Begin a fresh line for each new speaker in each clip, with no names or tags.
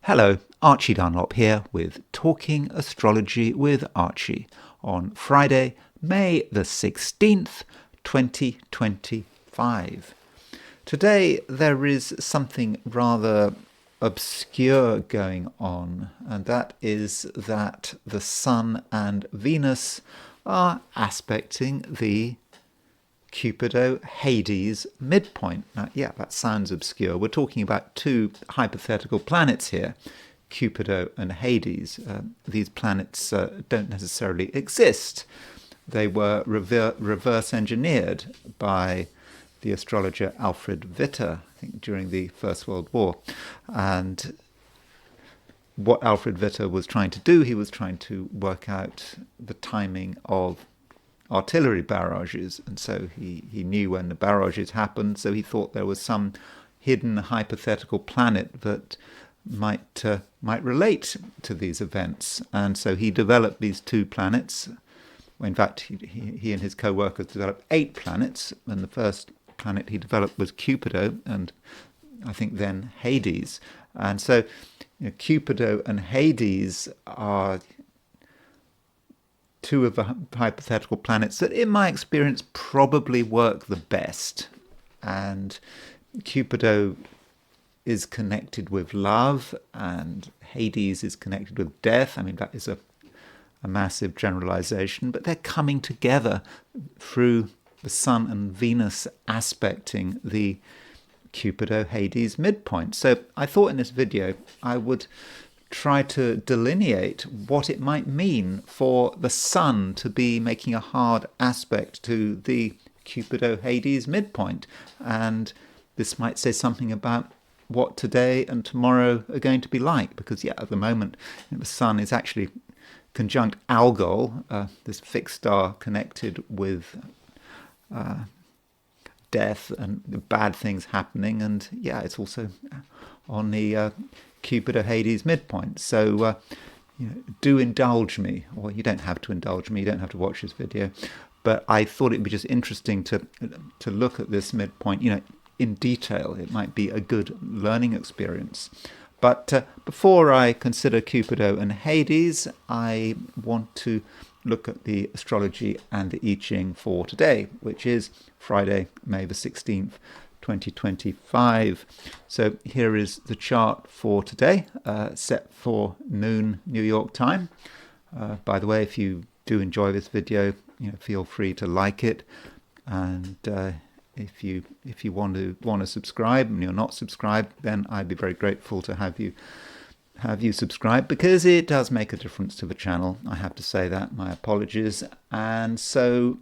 Hello, Archie Dunlop here with Talking Astrology with Archie on Friday, May the 16th, 2025. Today there is something rather obscure going on, and that is that the Sun and Venus are aspecting the Cupido-Hades midpoint. Now, yeah, that sounds obscure. We're talking about two hypothetical planets here, Cupido and Hades. These planets don't necessarily exist. They were reverse engineered by the astrologer Alfred Witte, I think, during the First World War. And what Alfred Witte was trying to do, he was trying to work out the timing of artillery barrages, and so he knew when the barrages happened, so he thought there was some hidden hypothetical planet that might relate to these events, and so he developed these two planets. In fact, he and his co-workers developed 8 planets, and the first planet he developed was Cupido, and I think then Hades. And so Cupido and Hades are two of the hypothetical planets that, in my experience, probably work the best. And Cupido is connected with love, and Hades is connected with death. I mean, that is a massive generalization, but they're coming together through the Sun and Venus aspecting the Cupido-Hades midpoint. So I thought in this video I would try to delineate what it might mean for the Sun to be making a hard aspect to the Cupido-Hades midpoint. And this might say something about what today and tomorrow are going to be like, because at the moment the Sun is actually conjunct Algol, this fixed star connected with death and bad things happening, and it's also on the Cupido-Hades midpoint. So do indulge me, or you don't have to indulge me, you don't have to watch this video, but I thought it'd be just interesting to look at this midpoint in detail. It might be a good learning experience. But before I consider Cupido and Hades, I want to look at the astrology and the I Ching for today, which is Friday, May the 16th, 2025. So here is the chart for today, set for noon New York time. By the way, if you do enjoy this video, feel free to like it, and if you want to subscribe and you're not subscribed, then I'd be very grateful to have you subscribe, because it does make a difference to the channel. I have to say that. My apologies. And so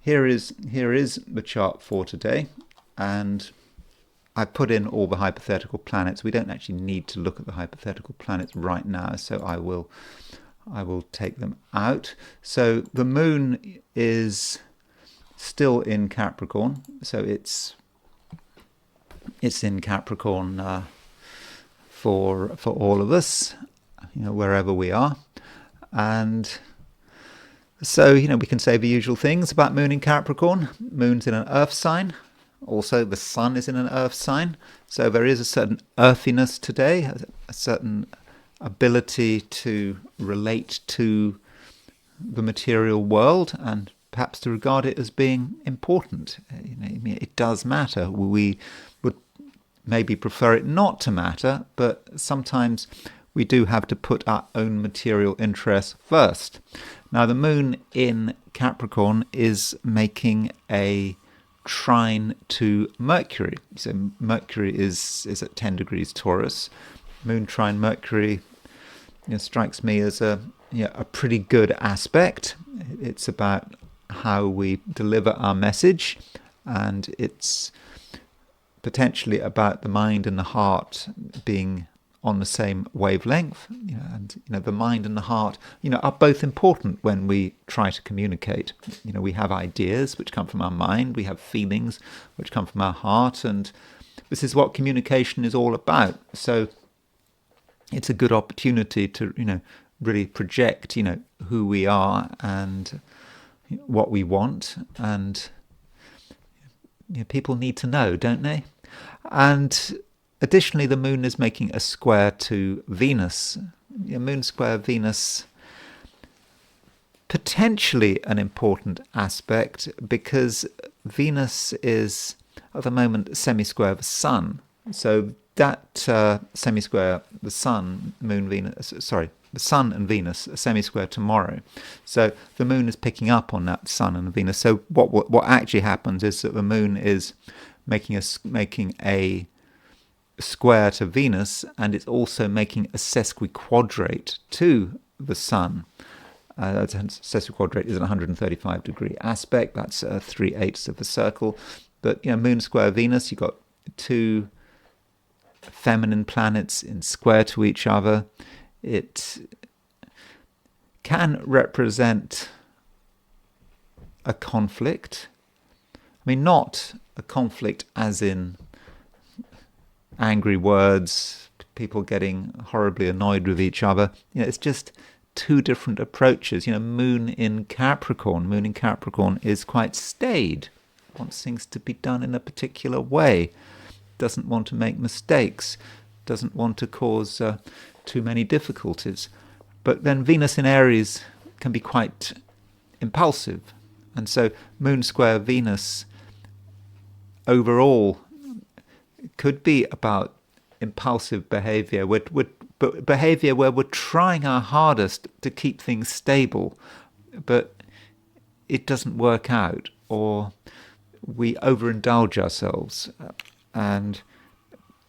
here is the chart for today, and I put in all the hypothetical planets. We don't actually need to look at the hypothetical planets right now, so I will take them out. So the moon is still in Capricorn, so it's in Capricorn for all of us, wherever we are. And so we can say the usual things about moon in Capricorn. Moon's in an earth sign. Also, the Sun is in an earth sign, so there is a certain earthiness today, a certain ability to relate to the material world, and perhaps to regard it as being important. It does matter. We would maybe prefer it not to matter, but sometimes we do have to put our own material interests first. Now, the moon in Capricorn is making a trine to Mercury. So Mercury is at 10 degrees Taurus. Moon trine Mercury strikes me as a pretty good aspect. It's about how we deliver our message, and it's potentially about the mind and the heart being on the same wavelength. And the mind and the heart are both important when we try to communicate. We have ideas which come from our mind, we have feelings which come from our heart, and this is what communication is all about. So it's a good opportunity to really project who we are and what we want, and people need to know, don't they? And additionally, the moon is making a square to Venus. Moon square Venus, potentially an important aspect, because Venus is at the moment semi-square of the Sun. So that semi-square, the Sun, Moon, Venus, sorry, the Sun and Venus are semi-square tomorrow. So the Moon is picking up on that Sun and Venus. So what actually happens is that the Moon is making a square to Venus, and it's also making a sesquiquadrate to the Sun. Sesquiquadrate is an 135-degree aspect. That's 3/8 of a circle. But Moon square Venus, you've got two feminine planets in square to each other. It can represent a conflict. I mean, not a conflict as in angry words, people getting horribly annoyed with each other. It's just two different approaches. Moon in Capricorn. Moon in Capricorn is quite staid, wants things to be done in a particular way, doesn't want to make mistakes, doesn't want to cause too many difficulties. But then Venus in Aries can be quite impulsive. And so Moon square Venus overall could be about impulsive behavior, but behavior where we're trying our hardest to keep things stable, but it doesn't work out, or we overindulge ourselves, and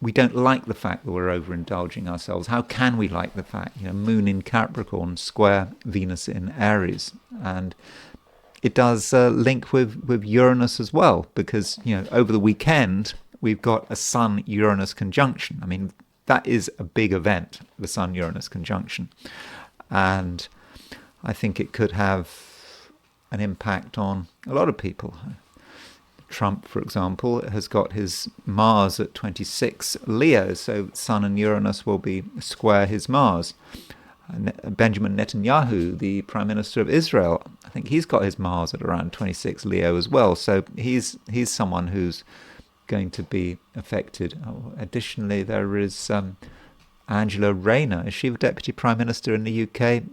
we don't like the fact that we're overindulging ourselves. How can we like the fact? Moon in Capricorn square Venus in Aries, and it does link with Uranus as well, because over the weekend we've got a Sun-Uranus conjunction. I mean, that is a big event, the Sun-Uranus conjunction. And I think it could have an impact on a lot of people. Trump, for example, has got his Mars at 26 Leo, so Sun and Uranus will be square his Mars. Benjamin Netanyahu, the Prime Minister of Israel, I think he's got his Mars at around 26 Leo as well. So he's someone who's going to be affected. Additionally, there is Angela Rayner. Is she the Deputy Prime Minister in the UK?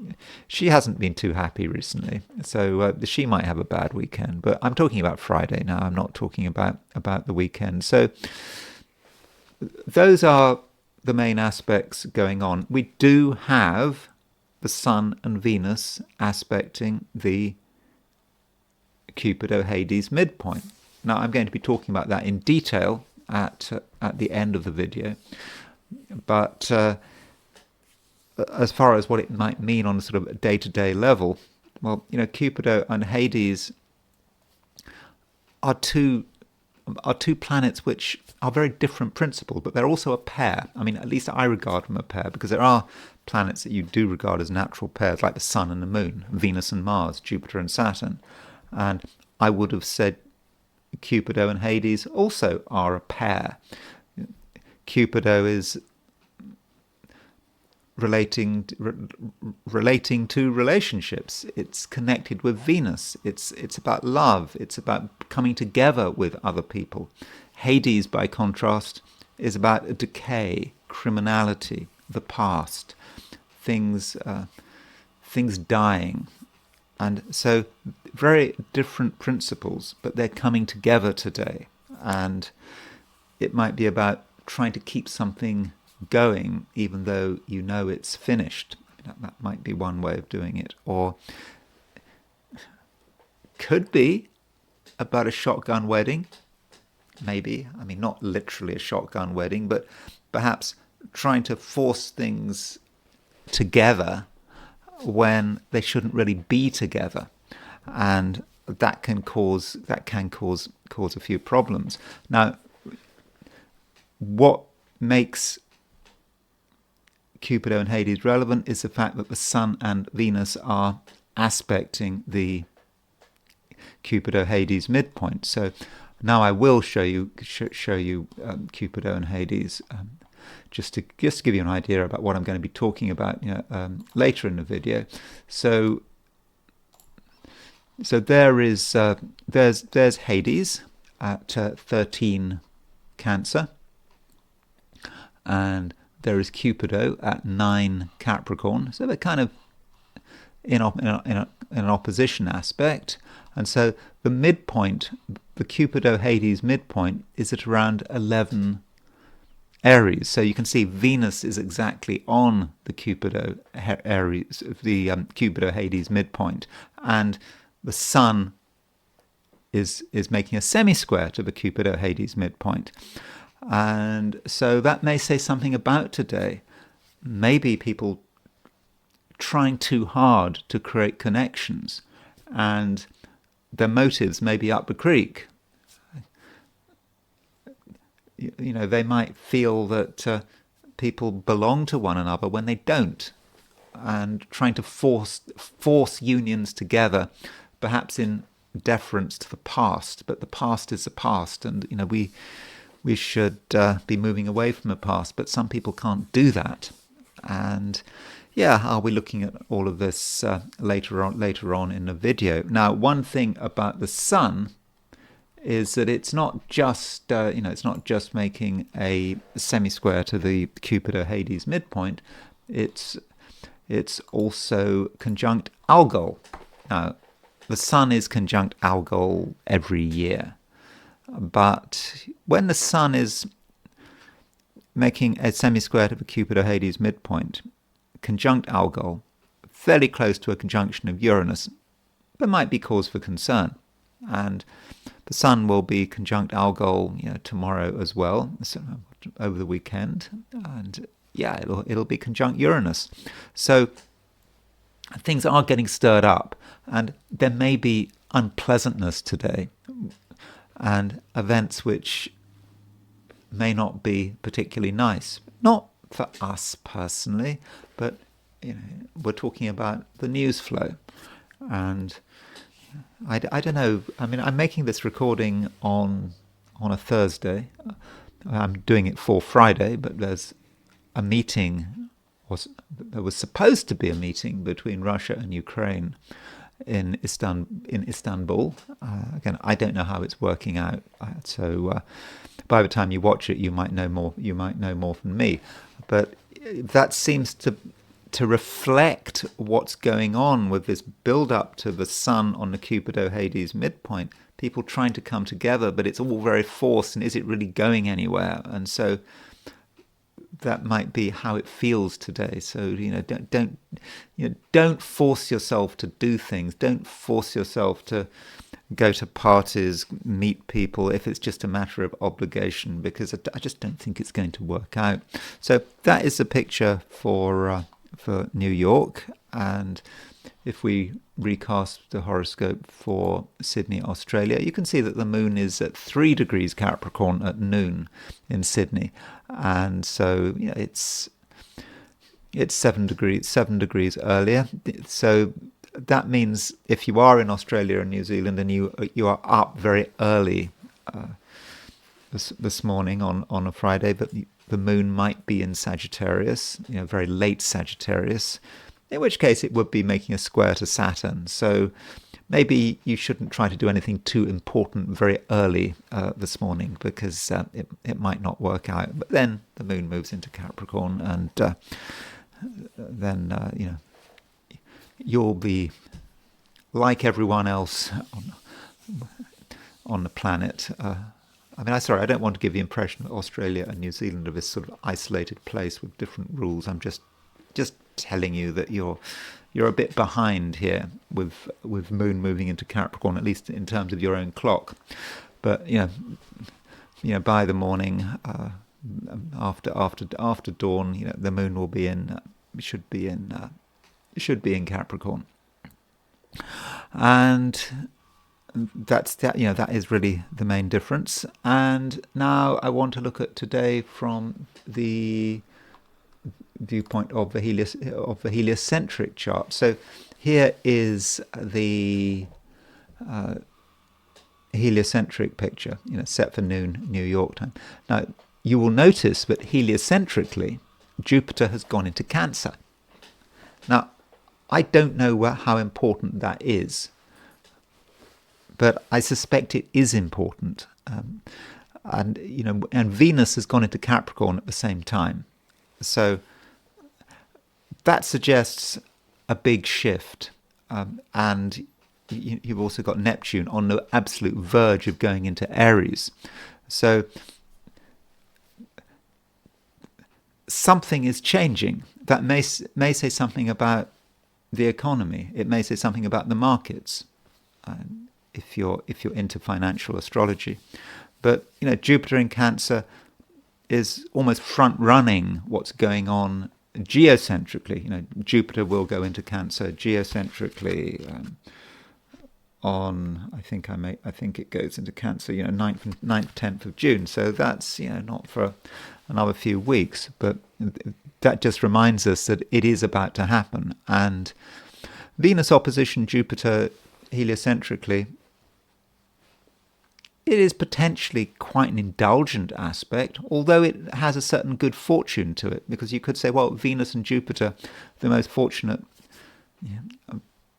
She hasn't been too happy recently, so she might have a bad weekend. But I'm talking about Friday now. I'm not talking about the weekend. So those are the main aspects going on. We do have the Sun and Venus aspecting the Cupido-Hades midpoint. Now, I'm going to be talking about that in detail at the end of the video. But as far as what it might mean on a sort of day-to-day level, well, Cupido and Hades are two planets which are very different principles, but they're also a pair. I mean, at least I regard them a pair, because there are planets that you do regard as natural pairs, like the Sun and the Moon, Venus and Mars, Jupiter and Saturn. And I would have said Cupido and Hades also are a pair. Cupido is relating to relationships. It's connected with Venus. It's about love. It's about coming together with other people. Hades, by contrast, is about decay, criminality, the past, things dying. And so very different principles, but they're coming together today. And it might be about trying to keep something going even though it's finished. That might be one way of doing it. Or could be about a shotgun wedding, maybe. I mean, not literally a shotgun wedding, but perhaps trying to force things together when they shouldn't really be together, and that can cause a few problems. Now, what makes Cupido and Hades relevant is the fact that the Sun and Venus are aspecting the Cupido-Hades midpoint. So now I will show you Cupido and Hades, just to give you an idea about what I'm going to be talking about later in the video. So there's Hades at 13 Cancer, and there is Cupido at 9 Capricorn. So they're kind of in an opposition aspect. And so the midpoint, the Cupido-Hades midpoint, is at around 11 Aries. So you can see Venus is exactly on the Cupido-Aries, the Cupido-Hades midpoint, and the Sun is making a semi-square to the Cupido-Hades midpoint. And so that may say something about today. Maybe people trying too hard to create connections, and their motives may be up the creek. You know, they might feel that people belong to one another when they don't, and trying to force unions together, perhaps in deference to the past. But the past is the past, and you know, we should be moving away from the past. But some people can't do that, and yeah, I'll be looking at all of this later on in the video. Now, one thing about the Sun is that it's not just it's not just making a semi-square to the Cupido-Hades midpoint. It's also conjunct Algol. Now, the Sun is conjunct Algol every year, but when the Sun is making a semi-square to the Cupido-Hades midpoint, conjunct Algol, fairly close to a conjunction of Uranus, there might be cause for concern. And the Sun will be conjunct Algol, tomorrow as well, so over the weekend, and yeah, it'll be conjunct Uranus. So things are getting stirred up, and there may be unpleasantness today, and events which may not be particularly nice. Not for us personally, but we're talking about the news flow, and I don't know. I mean, I'm making this recording on a Thursday. I'm doing it for Friday, but there's a meeting, there was supposed to be a meeting between Russia and Ukraine in Istanbul. Again, I don't know how it's working out. So by the time you watch it, you might know more. You might know more than me. But that seems to reflect what's going on with this build-up to the Sun on the Cupido-Hades midpoint. People trying to come together, but it's all very forced, and is it really going anywhere? And so that might be how it feels today. So don't force yourself to do things. Don't force yourself to go to parties, meet people, if it's just a matter of obligation, because I just don't think it's going to work out. So that is the picture for New York, and if we recast the horoscope for Sydney, Australia, you can see that the moon is at 3 degrees Capricorn at noon in Sydney, and so it's 7 degrees earlier. So that means if you are in Australia and New Zealand and you are up very early this morning on a Friday, but the moon might be in Sagittarius, very late Sagittarius, in which case it would be making a square to Saturn. So maybe you shouldn't try to do anything too important very early this morning, because it might not work out. But then the moon moves into Capricorn, and then you'll be like everyone else on the planet. I don't want to give the impression that Australia and New Zealand are this sort of isolated place with different rules. I'm just telling you that you're a bit behind here with moon moving into Capricorn, at least in terms of your own clock. But by the morning, after dawn, the moon will be should be in Capricorn, and that is really the main difference. And now I want to look at today from the viewpoint of the heliocentric chart. So here is the heliocentric picture, set for noon New York time. Now you will notice that heliocentrically, Jupiter has gone into Cancer. Now I don't know how important that is, but I suspect it is important. And, and Venus has gone into Capricorn at the same time. So that suggests a big shift. And you've also got Neptune on the absolute verge of going into Aries. So something is changing. That may say something about the economy. It may say something about the markets, if you're into financial astrology. But Jupiter in Cancer is almost front running what's going on geocentrically. Jupiter will go into Cancer geocentrically on I think it goes into Cancer 9th 10th of June. So that's not for another few weeks, but that just reminds us that it is about to happen. And Venus opposition Jupiter heliocentrically, it is potentially quite an indulgent aspect, although it has a certain good fortune to it, because you could say, well, Venus and Jupiter, the most fortunate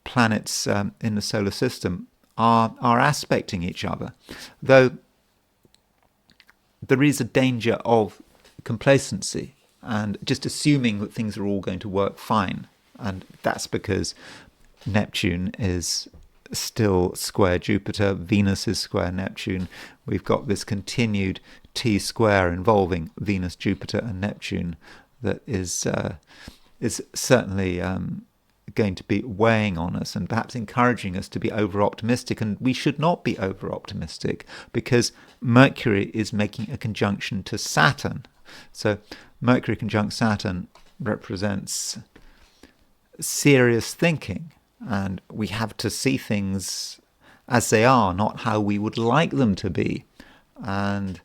planets in the solar system, are aspecting each other, though there is a danger of complacency and just assuming that things are all going to work fine. And that's because Neptune is still square Jupiter, Venus is square Neptune. We've got this continued T-square involving Venus, Jupiter and Neptune that is certainly going to be weighing on us and perhaps encouraging us to be over-optimistic. And we should not be over-optimistic, because Mercury is making a conjunction to Saturn. So Mercury conjunct Saturn represents serious thinking, and we have to see things as they are, not how we would like them to be. And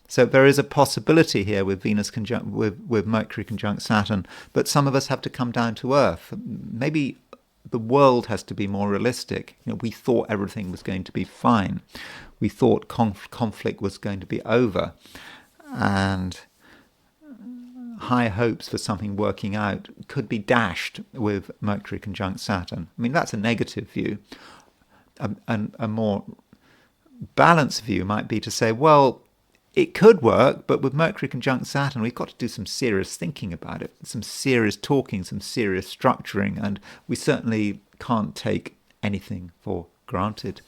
so there is a possibility here with Venus conjunct with Mercury conjunct Saturn, but some of us have to come down to earth. Maybe the world has to be more realistic. We thought everything was going to be fine. We thought conflict was going to be over, and high hopes for something working out could be dashed with Mercury conjunct Saturn. I mean, that's a negative view. A more balanced view might be to say, well, it could work, but with Mercury conjunct Saturn, we've got to do some serious thinking about it, some serious talking, some serious structuring, and we certainly can't take anything for granted.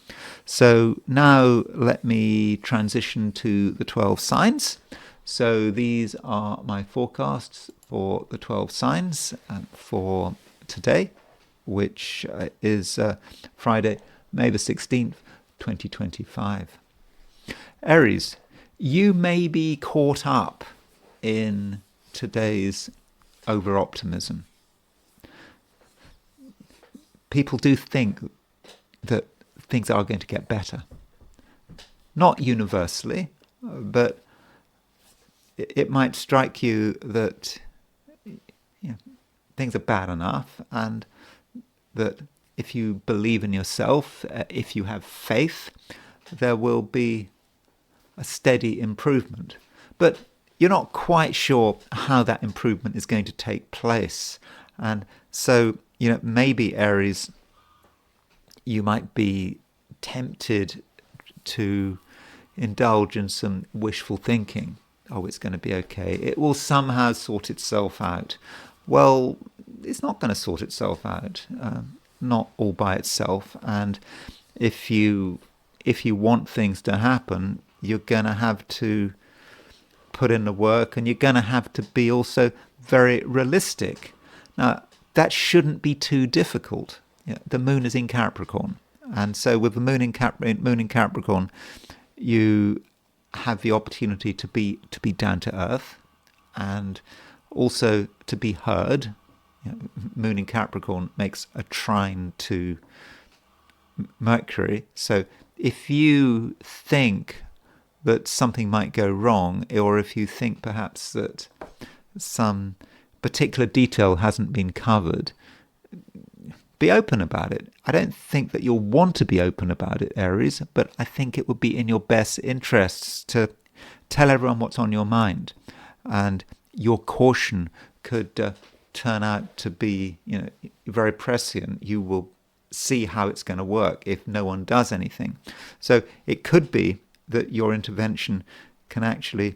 So now let me transition to the 12 signs. So these are my forecasts for the 12 signs for today, which is Friday, May the 16th, 2025. Aries, you may be caught up in today's over-optimism. People do think that things are going to get better. Not universally, but it might strike you that things are bad enough, and that if you believe in yourself, if you have faith, there will be a steady improvement. But you're not quite sure how that improvement is going to take place. And so, maybe Aries, you might be tempted to indulge in some wishful thinking. Oh, it's going to be okay. It will somehow sort itself out. Well, it's not going to sort itself out, not all by itself. And if you want things to happen, you're going to have to put in the work, and you're going to have to be also very realistic. Now, that shouldn't be too difficult. The moon is in Capricorn, and so with the moon in Capricorn, you have the opportunity to be down to earth, and also to be heard. Moon in Capricorn makes a trine to Mercury, so if you think that something might go wrong, or if you think perhaps that some particular detail hasn't been covered, be open about it. I don't think that you'll want to be open about it, Aries, but I think it would be in your best interests to tell everyone what's on your mind. And your caution could turn out to be, very prescient. You will see how it's going to work if no one does anything. So it could be that your intervention can actually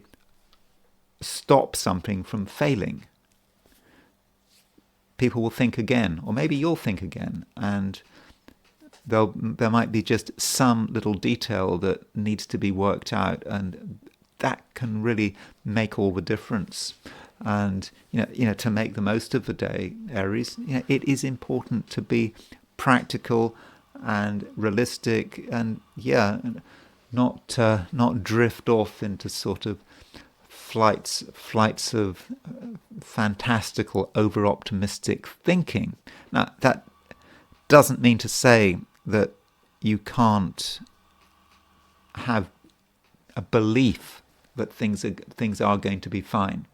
stop something from failing. People will think again, or maybe you'll think again, and there might be just some little detail that needs to be worked out, and that can really make all the difference. And to make the most of the day, Aries, it is important to be practical and realistic, and not drift off into sort of flights of fantastical, over-optimistic thinking. Now, that doesn't mean to say that you can't have a belief that things are going to be fine.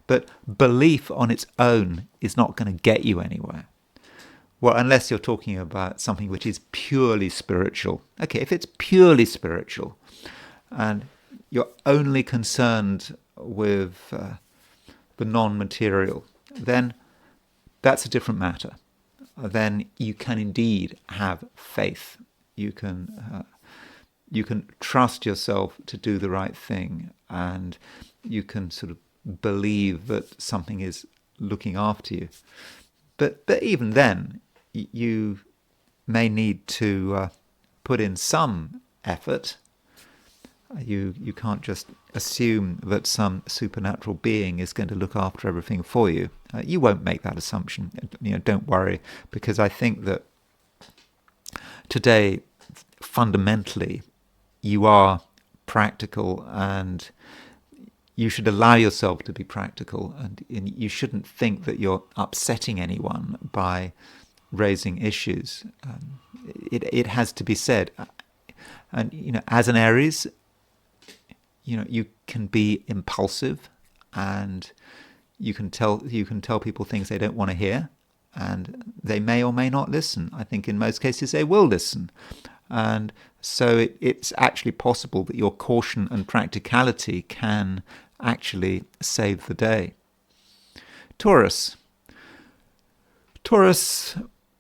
But belief on its own is not going to get you anywhere. Well, unless you're talking about something which is purely spiritual. Okay, if it's purely spiritual and you're only concerned with the non-material, then that's a different matter. Then you can indeed have faith. You can trust yourself to do the right thing, and you can sort of believe that something is looking after you. But even then, you may need to put in some effort. You can't just assume that some supernatural being is going to look after everything for you. You won't make that assumption. Don't worry, because I think that today, fundamentally, you are practical, and you should allow yourself to be practical, and you shouldn't think that you're upsetting anyone by raising issues. It has to be said. And as an Aries, you can be impulsive, and you can tell people things they don't want to hear, and they may or may not listen. I think in most cases they will listen. And so it's actually possible that your caution and practicality can actually save the day. Taurus,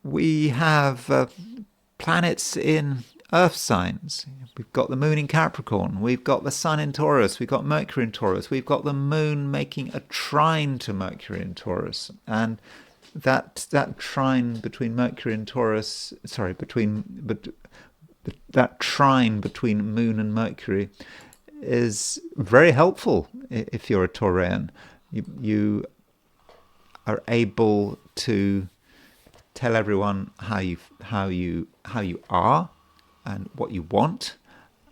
we have planets in earth signs. We've got the moon in Capricorn, we've got the sun in Taurus, we've got Mercury in Taurus, we've got the moon making a trine to Mercury in Taurus. And that trine between Mercury and Taurus, that trine between moon and Mercury is very helpful if you're a Taurian. You are able to tell everyone how you are and what you want,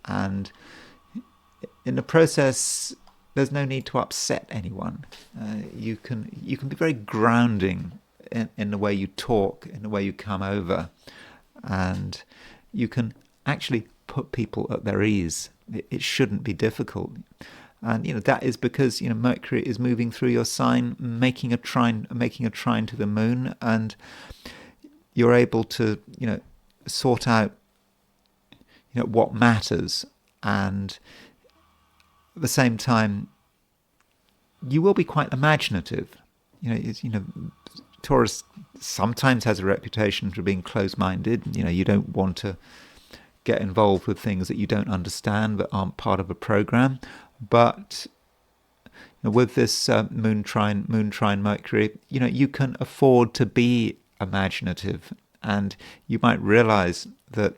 and in the process there's no need to upset anyone. You can be very grounding in the way you talk, in the way you come over, and you can actually put people at their ease. It shouldn't be difficult. And that is because Mercury is moving through your sign, making a trine to the moon, and you're able to sort out what matters, and at the same time you will be quite imaginative. Taurus sometimes has a reputation for being close-minded. You don't want to get involved with things that you don't understand, that aren't part of a program. But with this moon trine Mercury, you can afford to be imaginative, and you might realize that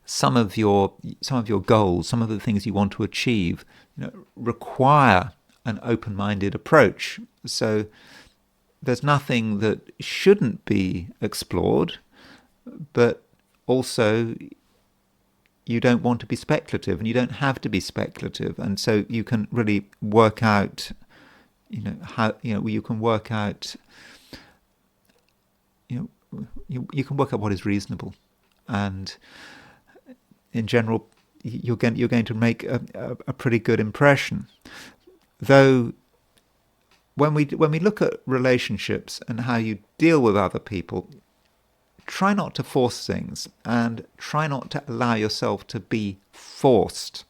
some of your goals, some of the things you want to achieve, require an open-minded approach. So there's nothing that shouldn't be explored, but also you don't want to be speculative, and you don't have to be speculative. And so you can really work out, you can work out what is reasonable, and in general, you're going to make a pretty good impression. Though, when we look at relationships and how you deal with other people, try not to force things, and try not to allow yourself to be forced.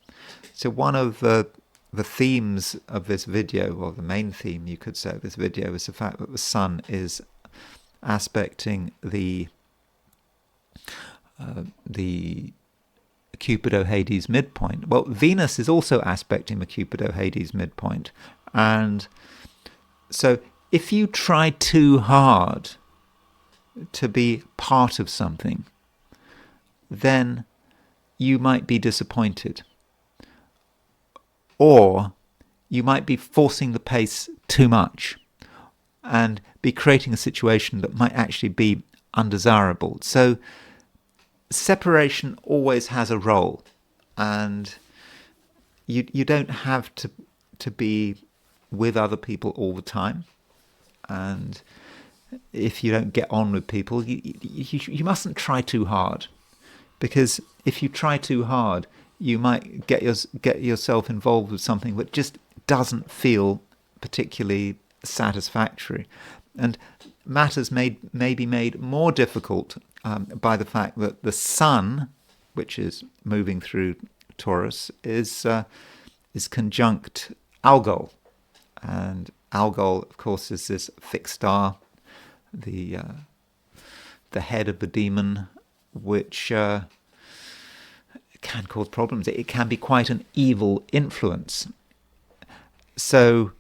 So one of the themes of this video, or the main theme, you could say, of this video, is the fact that the sun is aspecting the Cupido-Hades midpoint. Well, Venus is also aspecting the Cupido-Hades midpoint. And so if you try too hard to be part of something, then you might be disappointed. Or you might be forcing the pace too much and be creating a situation that might actually be undesirable. So separation always has a role, and you don't have to be with other people all the time. And if you don't get on with people, you mustn't try too hard, because if you try too hard, you might get yourself involved with something that just doesn't feel particularly satisfactory. And matters may be made more difficult by the fact that the Sun, which is moving through Taurus, is conjunct Algol. And Algol, of course, is this fixed star, the head of the demon, which can cause problems. It can be quite an evil influence. So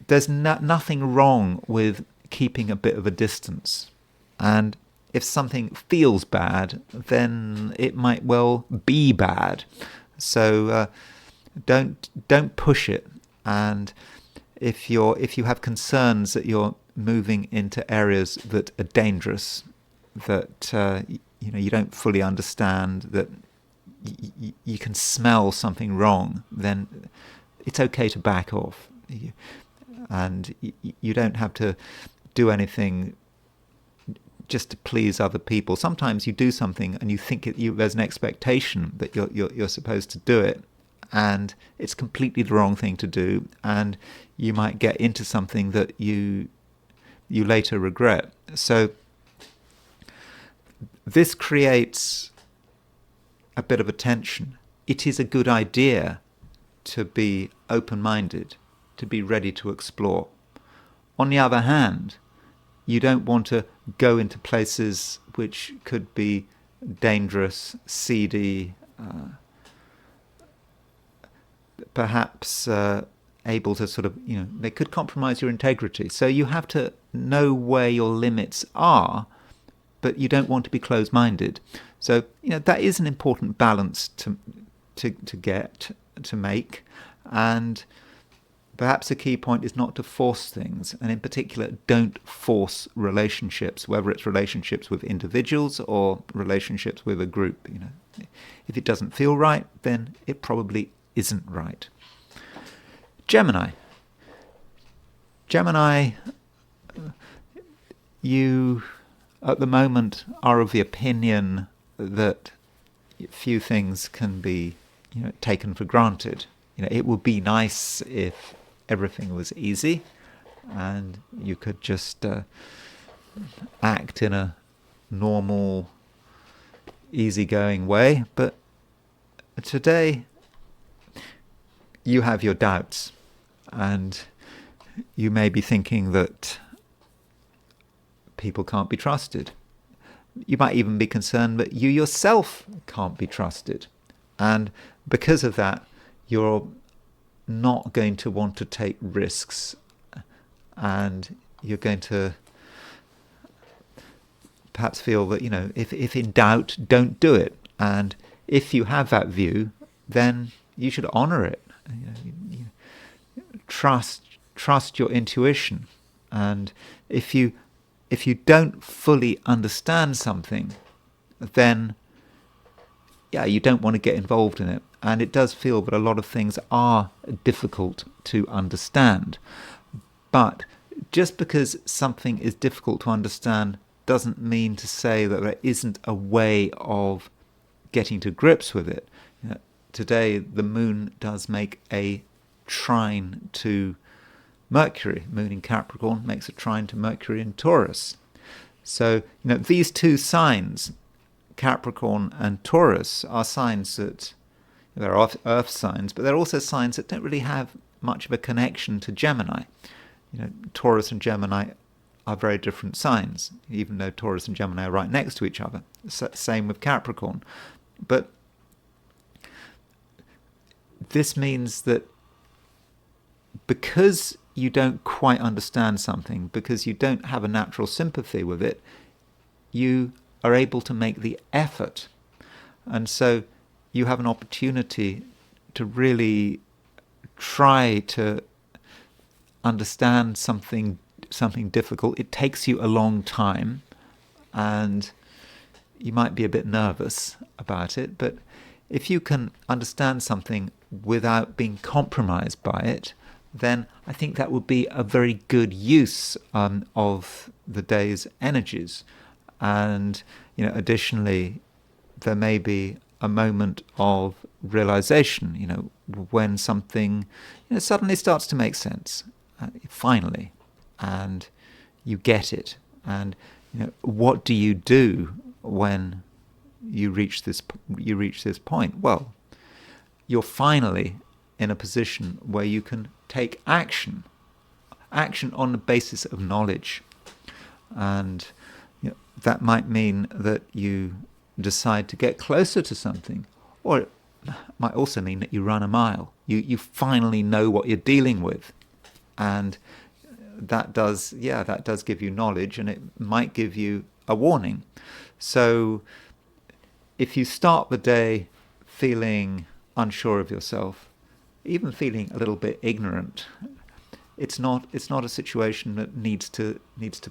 there's nothing wrong with keeping a bit of a distance. And if something feels bad, then it might well be bad. So don't push it. And if you have concerns that you're moving into areas that are dangerous, that you don't fully understand, that you can smell something wrong, then it's okay to back off. And you don't have to do anything just to please other people. Sometimes you do something and you think there's an expectation that you're supposed to do it, and it's completely the wrong thing to do, and you might get into something that you later regret. So this creates a bit of a tension. It is a good idea to be open-minded, to be ready to explore. On the other hand, you don't want to go into places which could be dangerous, seedy, perhaps able to sort of, they could compromise your integrity. So you have to know where your limits are, but you don't want to be closed-minded. So, that is an important balance to make. And perhaps a key point is not to force things, and in particular, don't force relationships, whether it's relationships with individuals or relationships with a group. If it doesn't feel right, then it probably isn't right. Gemini, you at the moment are of the opinion that few things can be taken for granted. It would be nice if everything was easy and you could just act in a normal, easygoing way. But today you have your doubts, and you may be thinking that people can't be trusted. You might even be concerned that you yourself can't be trusted. And because of that, you're not going to want to take risks, and you're going to perhaps feel that, if in doubt, don't do it. And if you have that view, then you should honor it. Trust your intuition. And if you don't fully understand something, then you don't want to get involved in it. And it does feel that a lot of things are difficult to understand. But just because something is difficult to understand doesn't mean to say that there isn't a way of getting to grips with it. Today, the moon does make a trine to Mercury. Moon in Capricorn makes a trine to Mercury in Taurus. So, these two signs, Capricorn and Taurus, are signs that they're earth signs, but they're also signs that don't really have much of a connection to Gemini. Taurus and Gemini are very different signs, even though Taurus and Gemini are right next to each other. Same with Capricorn. But this means that because you don't quite understand something, because you don't have a natural sympathy with it, you are able to make the effort. And so you have an opportunity to really try to understand something difficult. It takes you a long time, and you might be a bit nervous about it, but if you can understand something without being compromised by it, then I think that would be a very good use of the day's energies. And additionally, there may be a moment of realization, when something suddenly starts to make sense, finally, and you get it. And what do you do when you reach this point? Well, you're finally in a position where you can take action on the basis of knowledge. And that might mean that you decide to get closer to something, or it might also mean that you run a mile. You finally know what you're dealing with, and that does give you knowledge, and it might give you a warning. So if you start the day feeling unsure of yourself, even feeling a little bit ignorant, it's not a situation that needs to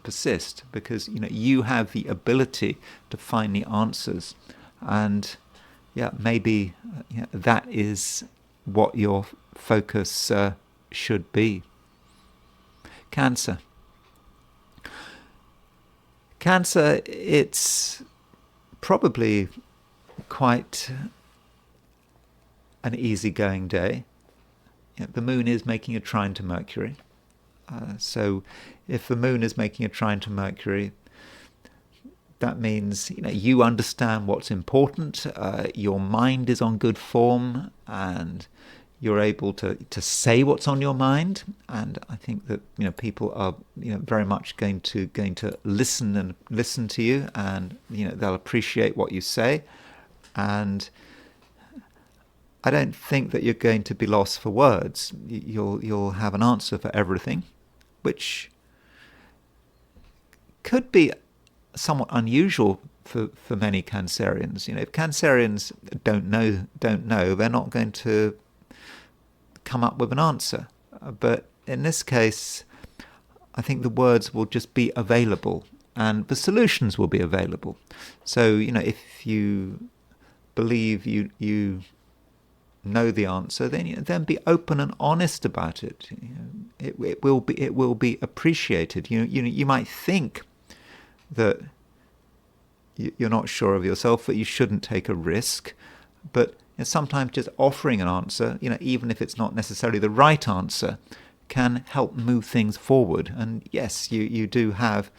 persist, because you have the ability to find the answers, and maybe that is what your focus should be. Cancer, it's probably quite an easygoing day. The moon is making a trine to Mercury. So if the moon is making a trine to Mercury, that means you understand what's important, your mind is on good form, and you're able to say what's on your mind. And I think that people are very much going to listen to you, and they'll appreciate what you say. And I don't think that you're going to be lost for words. You'll have an answer for everything, which could be somewhat unusual for many Cancerians. If Cancerians don't know, they're not going to come up with an answer. But in this case, I think the words will just be available, and the solutions will be available. So if you believe you know the answer, then be open and honest about it. It will be appreciated. You might think that you're not sure of yourself, that you shouldn't take a risk, but sometimes just offering an answer, even if it's not necessarily the right answer, can help move things forward. And yes, you do have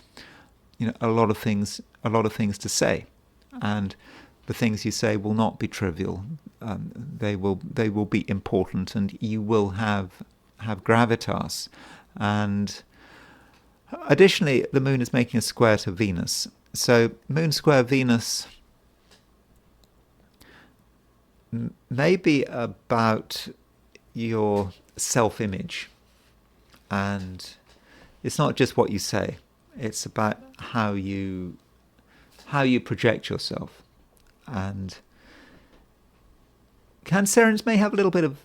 a lot of things to say, and the things you say will not be trivial. They will be important, and you will have gravitas. And additionally, the moon is making a square to Venus. So moon square Venus may be about your self-image, and it's not just what you say. It's about how you project yourself. And Cancerians may have a little bit of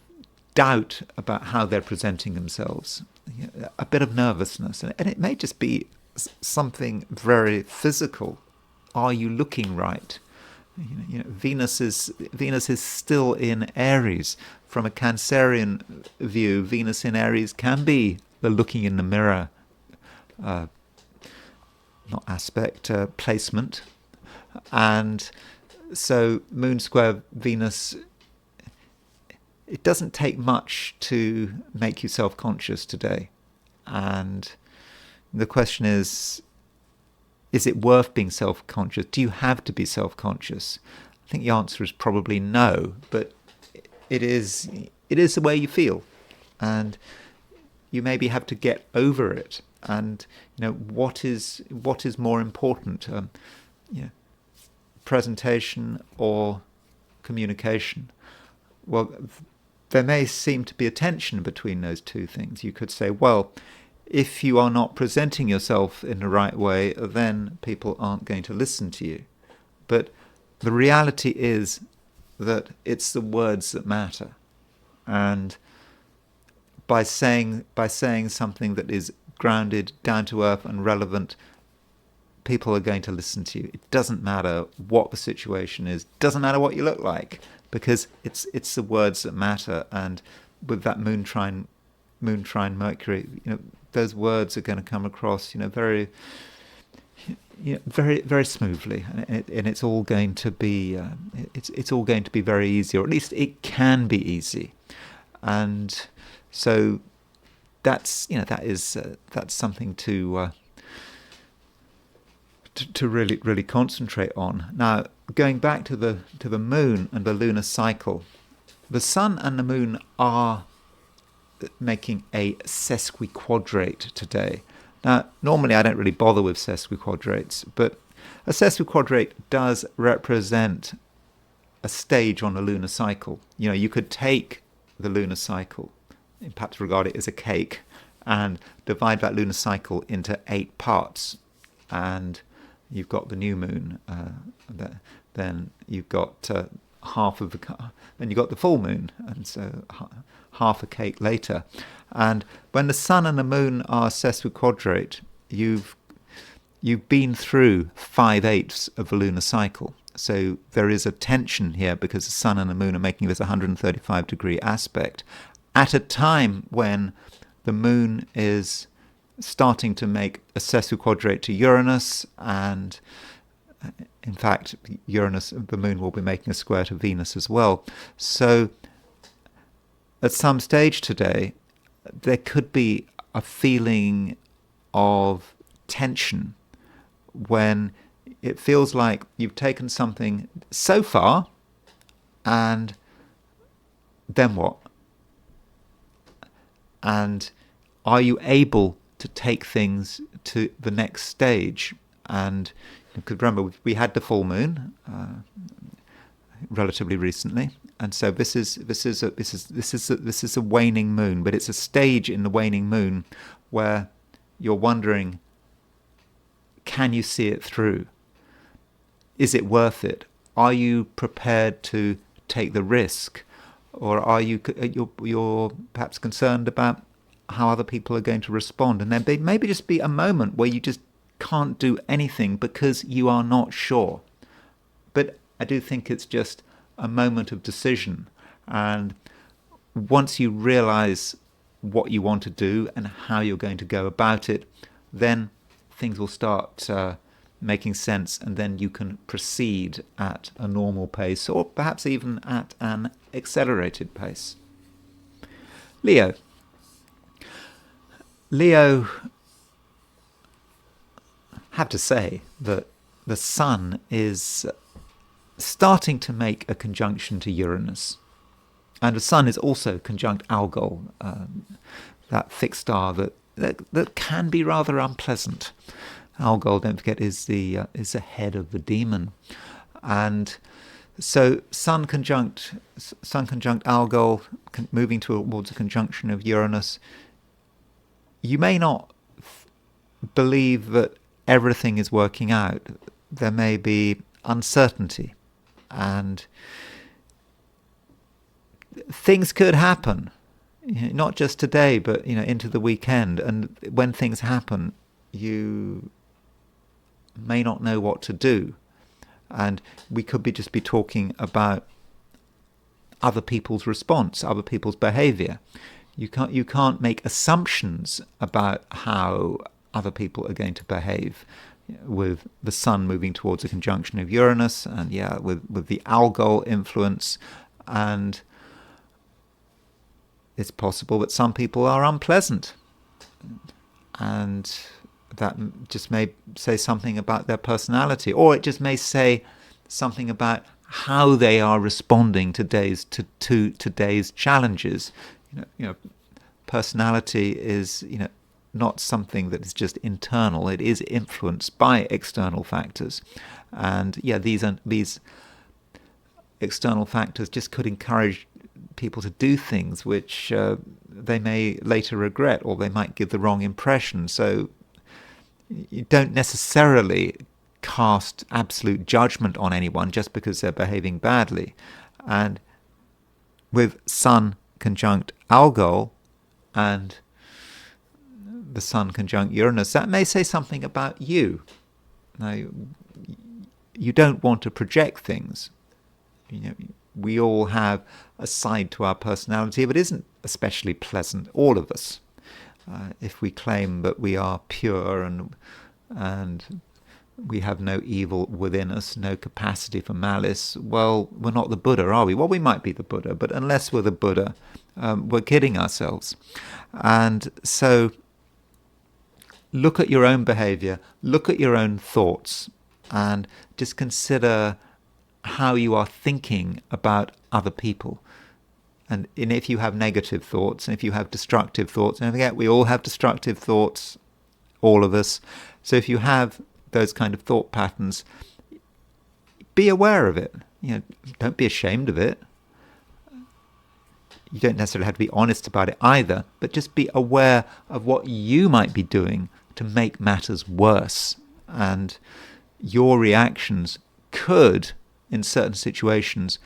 doubt about how they're presenting themselves, a bit of nervousness, and it may just be something very physical. Are you looking right? Venus is still in Aries. From a Cancerian view, Venus in Aries can be the looking in the mirror, not aspect, placement. And so moon square Venus, it doesn't take much to make you self-conscious today. And the question is it worth being self-conscious? Do you have to be self-conscious? I think the answer is probably no, but it is the way you feel. And you maybe have to get over it. and what is more important, presentation or communication? Well, there may seem to be a tension between those two things. You could say, well, if you are not presenting yourself in the right way, then people aren't going to listen to you. But the reality is that it's the words that matter. And by saying something that is grounded, down to earth and relevant, people are going to listen to you. It doesn't matter what the situation is, doesn't matter what you look like, because it's the words that matter. And with that moon trine Mercury, those words are going to come across, very, very, very smoothly, and it's all going to be it's all going to be very easy, or at least it can be easy. And so that's that's something to really concentrate on. Now, going back to the moon and the lunar cycle, the sun and the moon are making a sesquiquadrate today. Now, normally I don't really bother with sesquiquadrates, but a sesquiquadrate does represent a stage on the lunar cycle. You could take the lunar cycle, perhaps regard it as a cake, and divide that lunar cycle into 8 parts. And you've got the new moon, then you've got then you've got the full moon, and so half a cake later. And when the sun and the moon are sesquiquadrate, you've been through 5/8 of the lunar cycle. So there is a tension here because the sun and the moon are making this 135-degree aspect at a time when the moon is starting to make a sesquiquadrate to Uranus, and in fact the moon will be making a square to Venus as well. So at some stage today there could be a feeling of tension when it feels like you've taken something so far, and then what? And are you able to take things to the next stage? And because remember, we had the full moon relatively recently, and so this is a waning moon, but it's a stage in the waning moon where you're wondering, can you see it through? Is it worth it? Are you prepared to take the risk, or are you're perhaps concerned about how other people are going to respond? And there maybe just be a moment where you just can't do anything because you are not sure. But I do think it's just a moment of decision, and once you realize what you want to do and how you're going to go about it, then things will start making sense, and then you can proceed at a normal pace, or perhaps even at an accelerated pace. Leo, have to say that the sun is starting to make a conjunction to Uranus, and the sun is also conjunct Algol, that fixed star that can be rather unpleasant. Algol, don't forget, is the head of the demon, and so Sun conjunct Algol, moving towards a conjunction of Uranus. You may not believe that everything is working out. There may be uncertainty, and things could happen, not just today, but into the weekend. And when things happen, you may not know what to do, and we could just be talking about other people's response, other people's behavior. You can't make assumptions about how other people are going to behave with the sun moving towards a conjunction of Uranus, and with the Algol influence. And it's possible that some people are unpleasant, and that just may say something about their personality, or it just may say something about how they are responding to today's challenges. Personality is not something that is just internal. It is influenced by external factors, and yeah, these external factors just could encourage people to do things which they may later regret, or they might give the wrong impression. So you don't necessarily cast absolute judgment on anyone just because they're behaving badly. And with Sun conjunct Algol and the Sun conjunct Uranus, that may say something about you. Now, you don't want to project things. We all have a side to our personality, but it isn't especially pleasant, all of us. If we claim that we are pure and we have no evil within us, no capacity for malice, well, we're not the Buddha, are we? Well, we might be the Buddha, but unless we're the Buddha, we're kidding ourselves. And so look at your own behavior, look at your own thoughts, and just consider how you are thinking about other people. And if you have negative thoughts, and if you have destructive thoughts, and forget, we all have destructive thoughts, all of us. So if you have those kind of thought patterns, be aware of it. Don't be ashamed of it. You don't necessarily have to be honest about it either, but just be aware of what you might be doing to make matters worse. And your reactions could, in certain situations,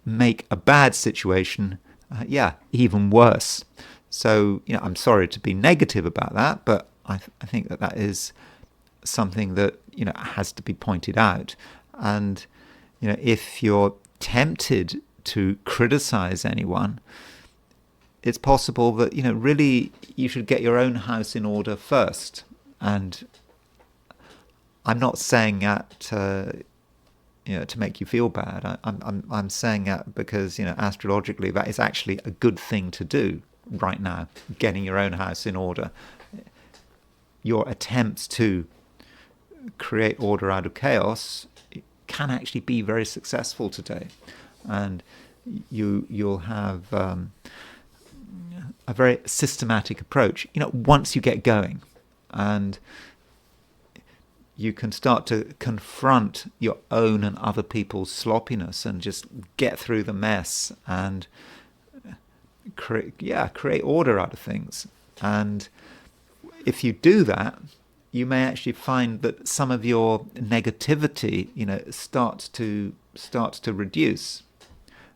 make a bad situation, even worse. So, I'm sorry to be negative about that, but I think that is something that, has to be pointed out. And, if you're tempted to criticize anyone, it's possible that, really you should get your own house in order first. And I'm not saying that to make you feel bad. I'm saying that because, astrologically, that is actually a good thing to do right now, getting your own house in order. Your attempts to create order out of chaos can actually be very successful today. And you'll have a very systematic approach, once you get going. And you can start to confront your own and other people's sloppiness and just get through the mess and create order out of things. And if you do that, you may actually find that some of your negativity, starts to reduce.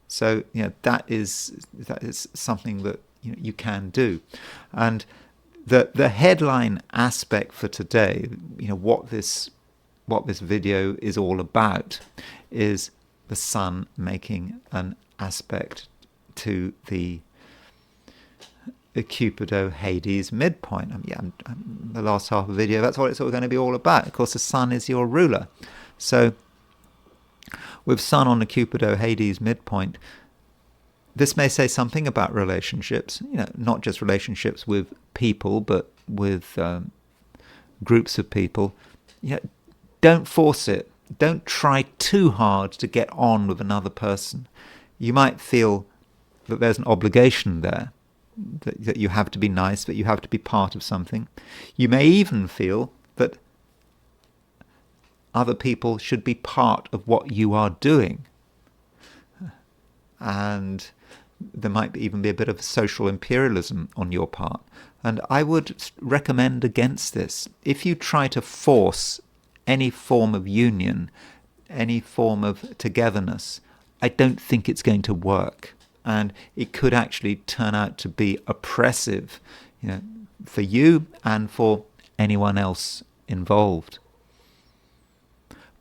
So, that is something that you can do. And the headline aspect for today, what this video is all about, is the Sun making an aspect to the Cupido-Hades midpoint. The last half of the video, that's what it's all going to be all about. Of course, the Sun is your ruler. So with Sun on the Cupido-Hades midpoint, this may say something about relationships, not just relationships with people, but with groups of people. Don't force it. Don't try too hard to get on with another person. You might feel that there's an obligation there, that you have to be nice, that you have to be part of something. You may even feel that other people should be part of what you are doing. And there might even be a bit of social imperialism on your part. And I would recommend against this. If you try to force any form of union, any form of togetherness, I don't think it's going to work. And it could actually turn out to be oppressive, for you and for anyone else involved.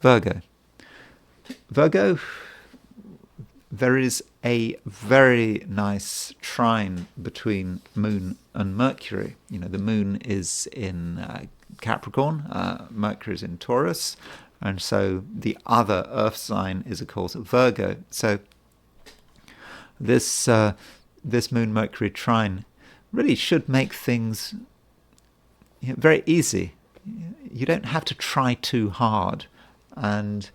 Virgo, there is a very nice trine between Moon and Mercury. The Moon is in Capricorn, Mercury is in Taurus, and so the other Earth sign is, of course, Virgo. So this Moon-Mercury trine really should make things very easy. You don't have to try too hard, and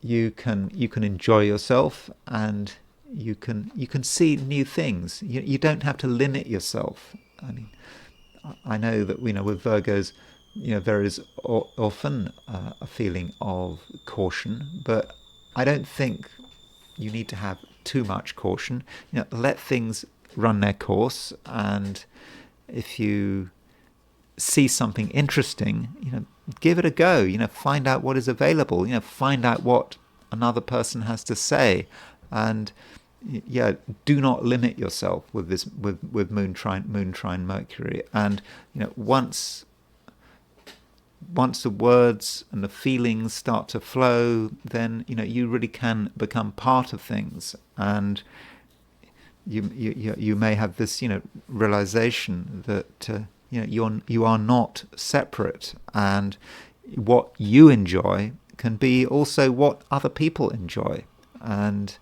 you can enjoy yourself, and you can see new things. You don't have to limit yourself. I mean, I know that, with Virgos, there is often a feeling of caution, but I don't think you need to have too much caution. Let things run their course, and if you see something interesting, give it a go. Find out what is available. Find out what another person has to say, and do not limit yourself with this with moon trine Mercury. And once the words and the feelings start to flow, then you really can become part of things, and you may have this realization that you are not separate, and what you enjoy can be also what other people enjoy, and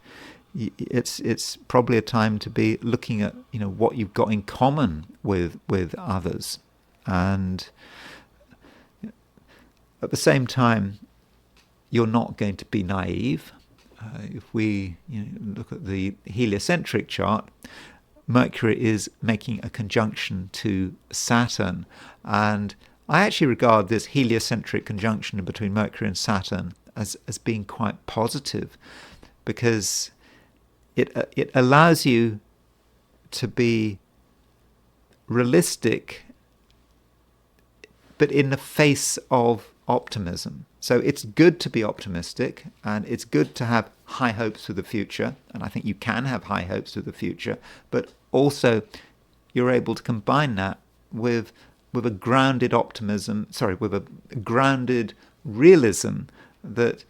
it's probably a time to be looking at what you've got in common with others. And at the same time, you're not going to be naive. If we look at the heliocentric chart, Mercury is making a conjunction to Saturn, and I actually regard this heliocentric conjunction between Mercury and Saturn as being quite positive, because it allows you to be realistic, but in the face of optimism. So it's good to be optimistic, and it's good to have high hopes for the future, and I think you can have high hopes for the future, but also you're able to combine that with a grounded optimism, with a grounded realism that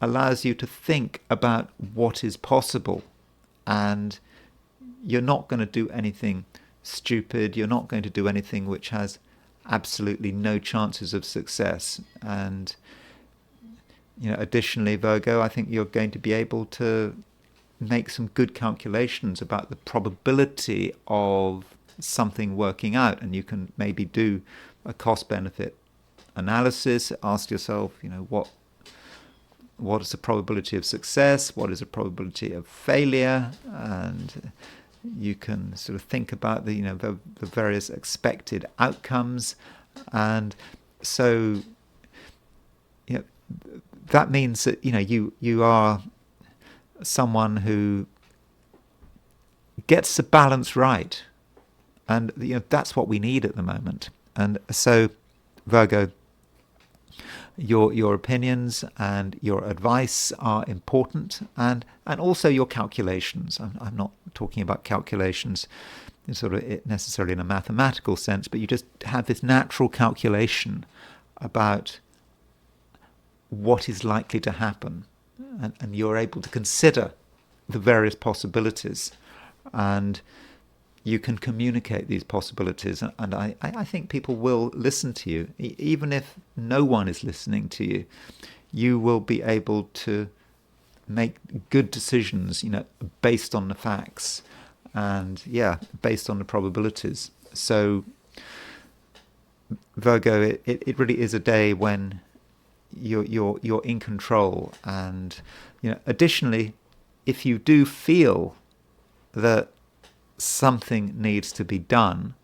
allows you to think about what is possible. And you're not going to do anything stupid, you're not going to do anything which has absolutely no chances of success. And additionally, Virgo, I think you're going to be able to make some good calculations about the probability of something working out, and you can maybe do a cost-benefit analysis. Ask yourself, what is the probability of success? What is the probability of failure? And you can sort of think about the various expected outcomes, and so that means that you are someone who gets the balance right, and that's what we need at the moment. And so, Virgo, your opinions and your advice are important, and also your calculations. I'm not talking about calculations sort of necessarily in a mathematical sense, but you just have this natural calculation about what is likely to happen, and you're able to consider the various possibilities, and you can communicate these possibilities, and I think people will listen to you. Even if no one is listening to you, you will be able to make good decisions, based on the facts, and based on the probabilities. So Virgo, it really is a day when you're in control. And additionally, if you do feel that something needs to be done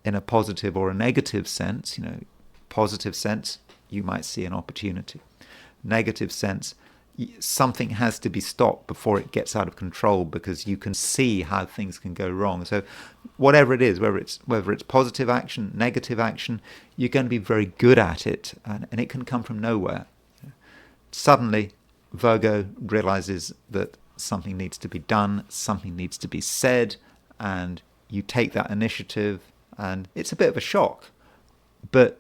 in a positive or a negative sense, positive sense, you might see an opportunity. Negative sense, something has to be stopped before it gets out of control, because you can see how things can go wrong. So whatever it is, whether it's positive action, negative action, you're going to be very good at it, and it can come from nowhere. Suddenly, Virgo realizes that something needs to be done, something needs to be said, and you take that initiative, and it's a bit of a shock, but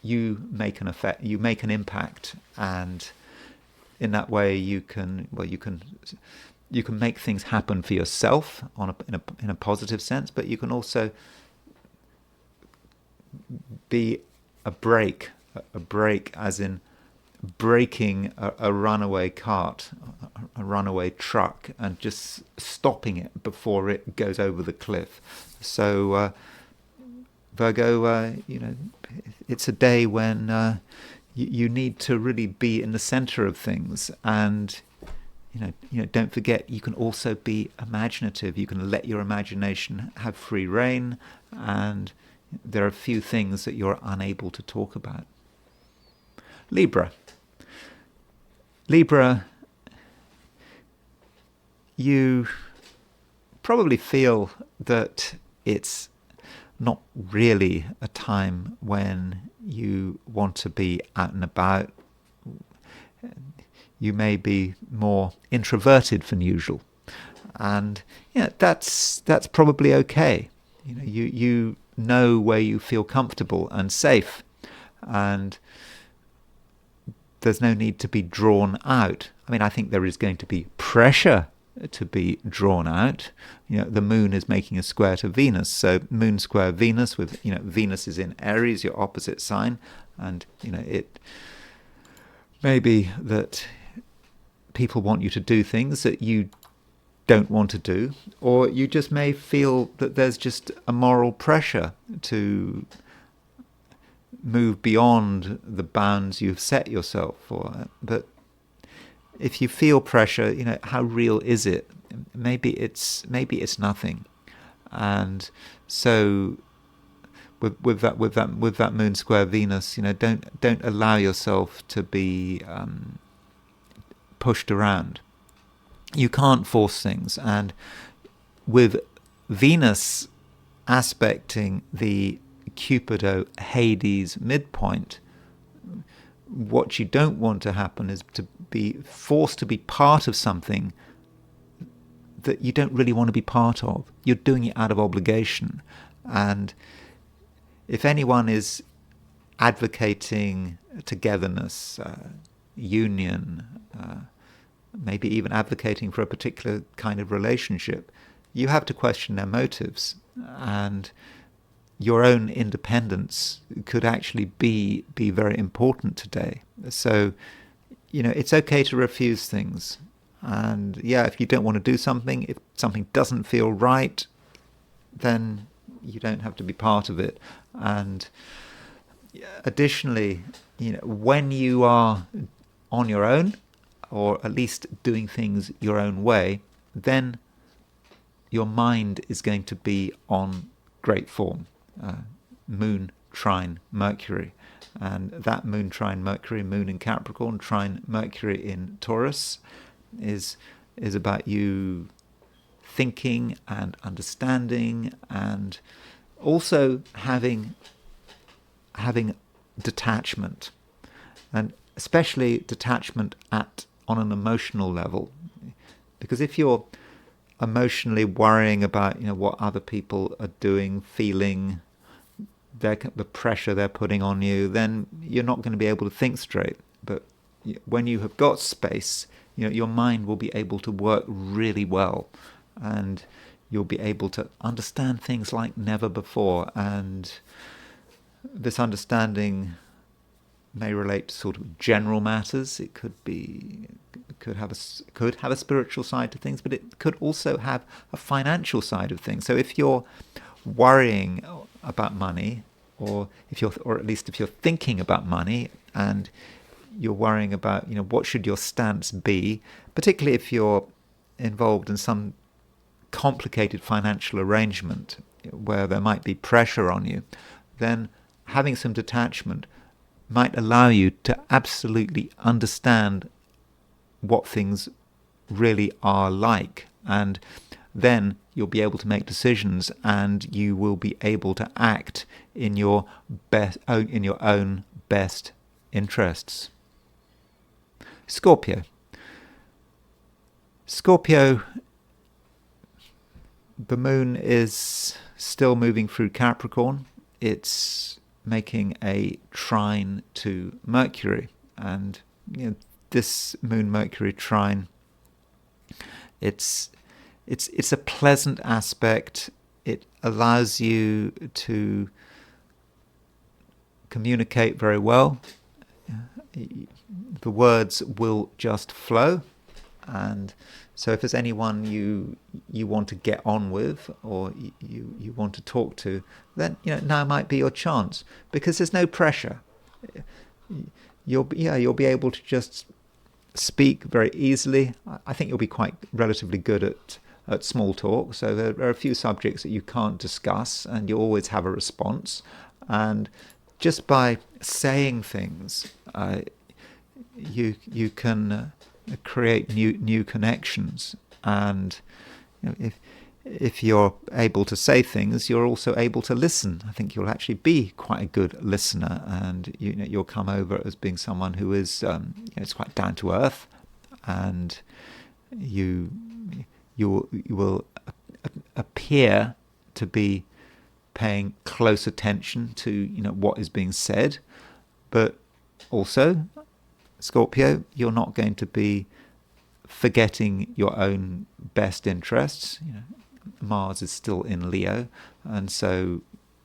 you make an effect, you make an impact, and in that way you can make things happen for yourself in a positive sense, but you can also be a brake as in braking a runaway cart, a runaway truck, and just stopping it before it goes over the cliff. So Virgo, it's a day when you need to really be in the center of things, and don't forget, you can also be imaginative. You can let your imagination have free rein, and there are few things that you're unable to talk about. Libra. Libra, you probably feel that it's not really a time when you want to be out and about. You may be more introverted than usual, and that's probably okay. You know where you feel comfortable and safe, and there's no need to be drawn out. I mean, I think there is going to be pressure to be drawn out. The moon is making a square to Venus, so moon square Venus with Venus is in Aries, your opposite sign, and it may be that people want you to do things that you don't want to do, or you just may feel that there's just a moral pressure to move beyond the bounds you've set yourself for. But if you feel pressure, how real is it? Maybe it's nothing. And so with that moon square Venus, don't allow yourself to be pushed around. You can't force things, and with Venus aspecting the Cupido-Hades midpoint, what you don't want to happen is to be forced to be part of something that you don't really want to be part of. You're doing it out of obligation. And if anyone is advocating togetherness, union, maybe even advocating for a particular kind of relationship, you have to question their motives. And your own independence could actually be very important today. So, it's okay to refuse things. And if you don't want to do something, if something doesn't feel right, then you don't have to be part of it. And additionally, when you are on your own, or at least doing things your own way, then your mind is going to be on great form. Moon trine Mercury, and that moon trine Mercury, moon in Capricorn, trine Mercury in Taurus, is about you thinking and understanding, and also having detachment, and especially detachment on an emotional level. Because if you're emotionally worrying about what other people are doing, feeling, the pressure they're putting on you, then you're not going to be able to think straight. But when you have got space, your mind will be able to work really well, and you'll be able to understand things like never before. And this understanding may relate to sort of general matters. It could have a spiritual side to things, but it could also have a financial side of things. So if you're worrying about money, or at least if you're thinking about money, and you're worrying about what should your stance be, particularly if you're involved in some complicated financial arrangement where there might be pressure on you, then having some detachment might allow you to absolutely understand what things really are like, and then you'll be able to make decisions, and you will be able to act in your own best interests. Scorpio, the moon is still moving through Capricorn. It's making a trine to Mercury, and this moon Mercury trine, it's a pleasant aspect. It allows you to communicate very well. The words will just flow, and so if there's anyone you want to get on with, or you want to talk to, then now might be your chance, because there's no pressure. You'll be able to just speak very easily. I think you'll be quite relatively good at small talk. So there are a few subjects that you can't discuss, and you always have a response. And just by saying things, you can create new connections. And if you're able to say things, you're also able to listen. I think you'll actually be quite a good listener, and you'll come over as being someone who is it's quite down to earth, and you will appear to be paying close attention to what is being said, but also, Scorpio, you're not going to be forgetting your own best interests. Mars is still in Leo, and so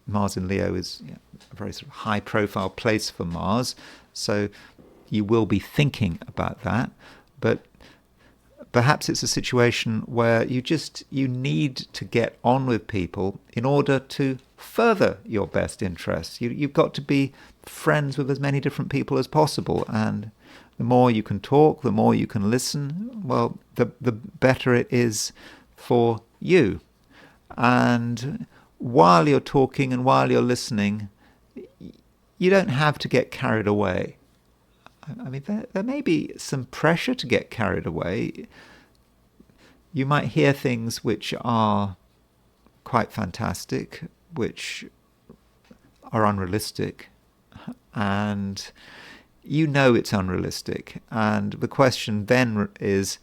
Mars in Leo is a very sort of high-profile place for Mars. So you will be thinking about that, but perhaps it's a situation where you need to get on with people in order to further your best interests. You've got to be friends with as many different people as possible, and the more you can talk, the more you can listen, well, the better it is for you. And while you're talking and while you're listening, you don't have to get carried away. I mean, there may be some pressure to get carried away. You might hear things which are quite fantastic, which are unrealistic, and it's unrealistic. And the question then is,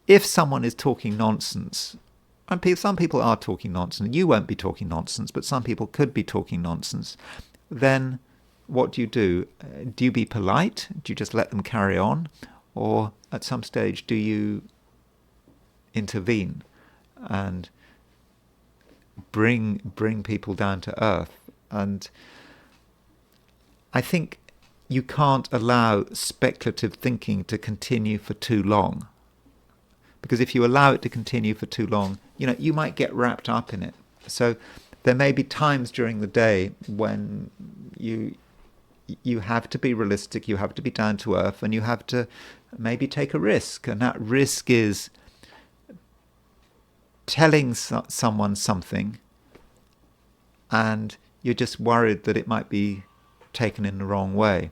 if someone is talking nonsense, and some people are talking nonsense, you won't be talking nonsense, but some people could be talking nonsense, then what do? Do you be polite? Do you just let them carry on? Or at some stage, do you intervene and bring people down to earth? And I think you can't allow speculative thinking to continue for too long. Because if you allow it to continue for too long, you might get wrapped up in it. So there may be times during the day when you have to be realistic, you have to be down to earth, and you have to maybe take a risk. And that risk is telling someone something, and you're just worried that it might be taken in the wrong way.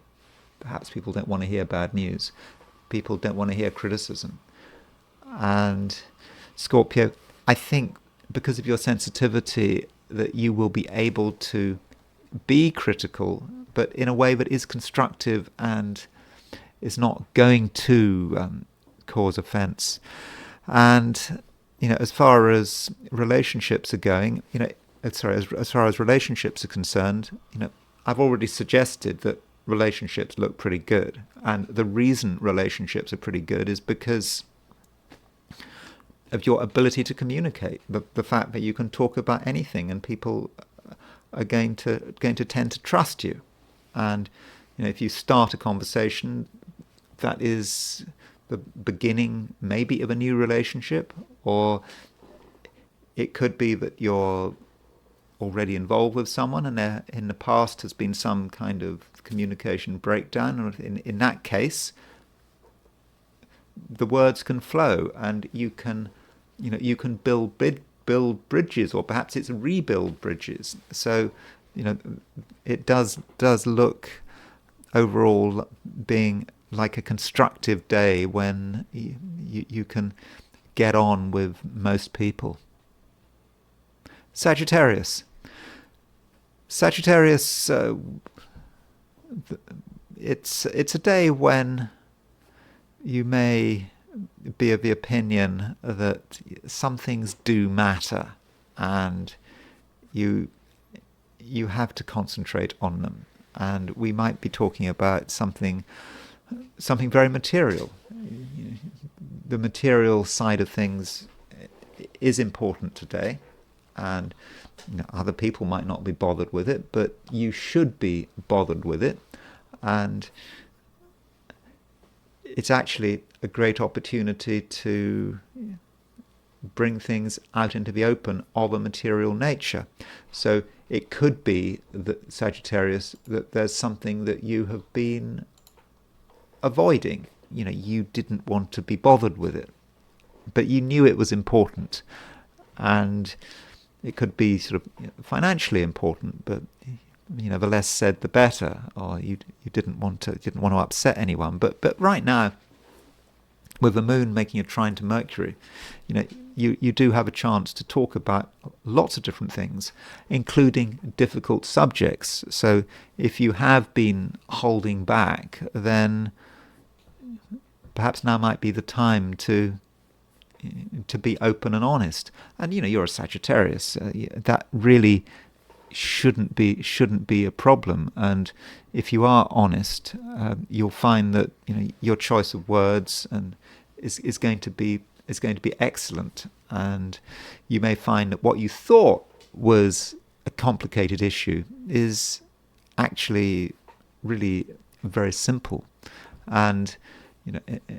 Perhaps people don't want to hear bad news. People don't want to hear criticism. And Scorpio, I think because of your sensitivity, that you will be able to be critical, but in a way that is constructive and is not going to cause offense. And as far as relationships are going, as far as relationships are concerned, I've already suggested that relationships look pretty good, and the reason relationships are pretty good is because of your ability to communicate, the fact that you can talk about anything and people are going to tend to trust you. And if you start a conversation, that is the beginning maybe of a new relationship, or it could be that you're already involved with someone and there in the past has been some kind of communication breakdown, and in that case the words can flow, and you can build bridges, or perhaps it's rebuild bridges. So it does look overall being like a constructive day when you can get on with most people. Sagittarius, it's a day when you may be of the opinion that some things do matter, and you have to concentrate on them. And we might be talking about something very material. The material side of things is important today, and other people might not be bothered with it, but you should be bothered with it. And it's actually a great opportunity to bring things out into the open of a material nature. So it could be that, Sagittarius, that there's something that you have been avoiding, you didn't want to be bothered with it, but you knew it was important, and it could be sort of financially important, but the less said the better, or you didn't want to upset anyone. But right now, with the moon making a trine to Mercury, you do have a chance to talk about lots of different things, including difficult subjects. So if you have been holding back, then perhaps now might be the time to be open and honest. And you're a Sagittarius, that really shouldn't be a problem. And if you are honest, you'll find that your choice of words and is going to be excellent. And you may find that what you thought was a complicated issue is actually really very simple. And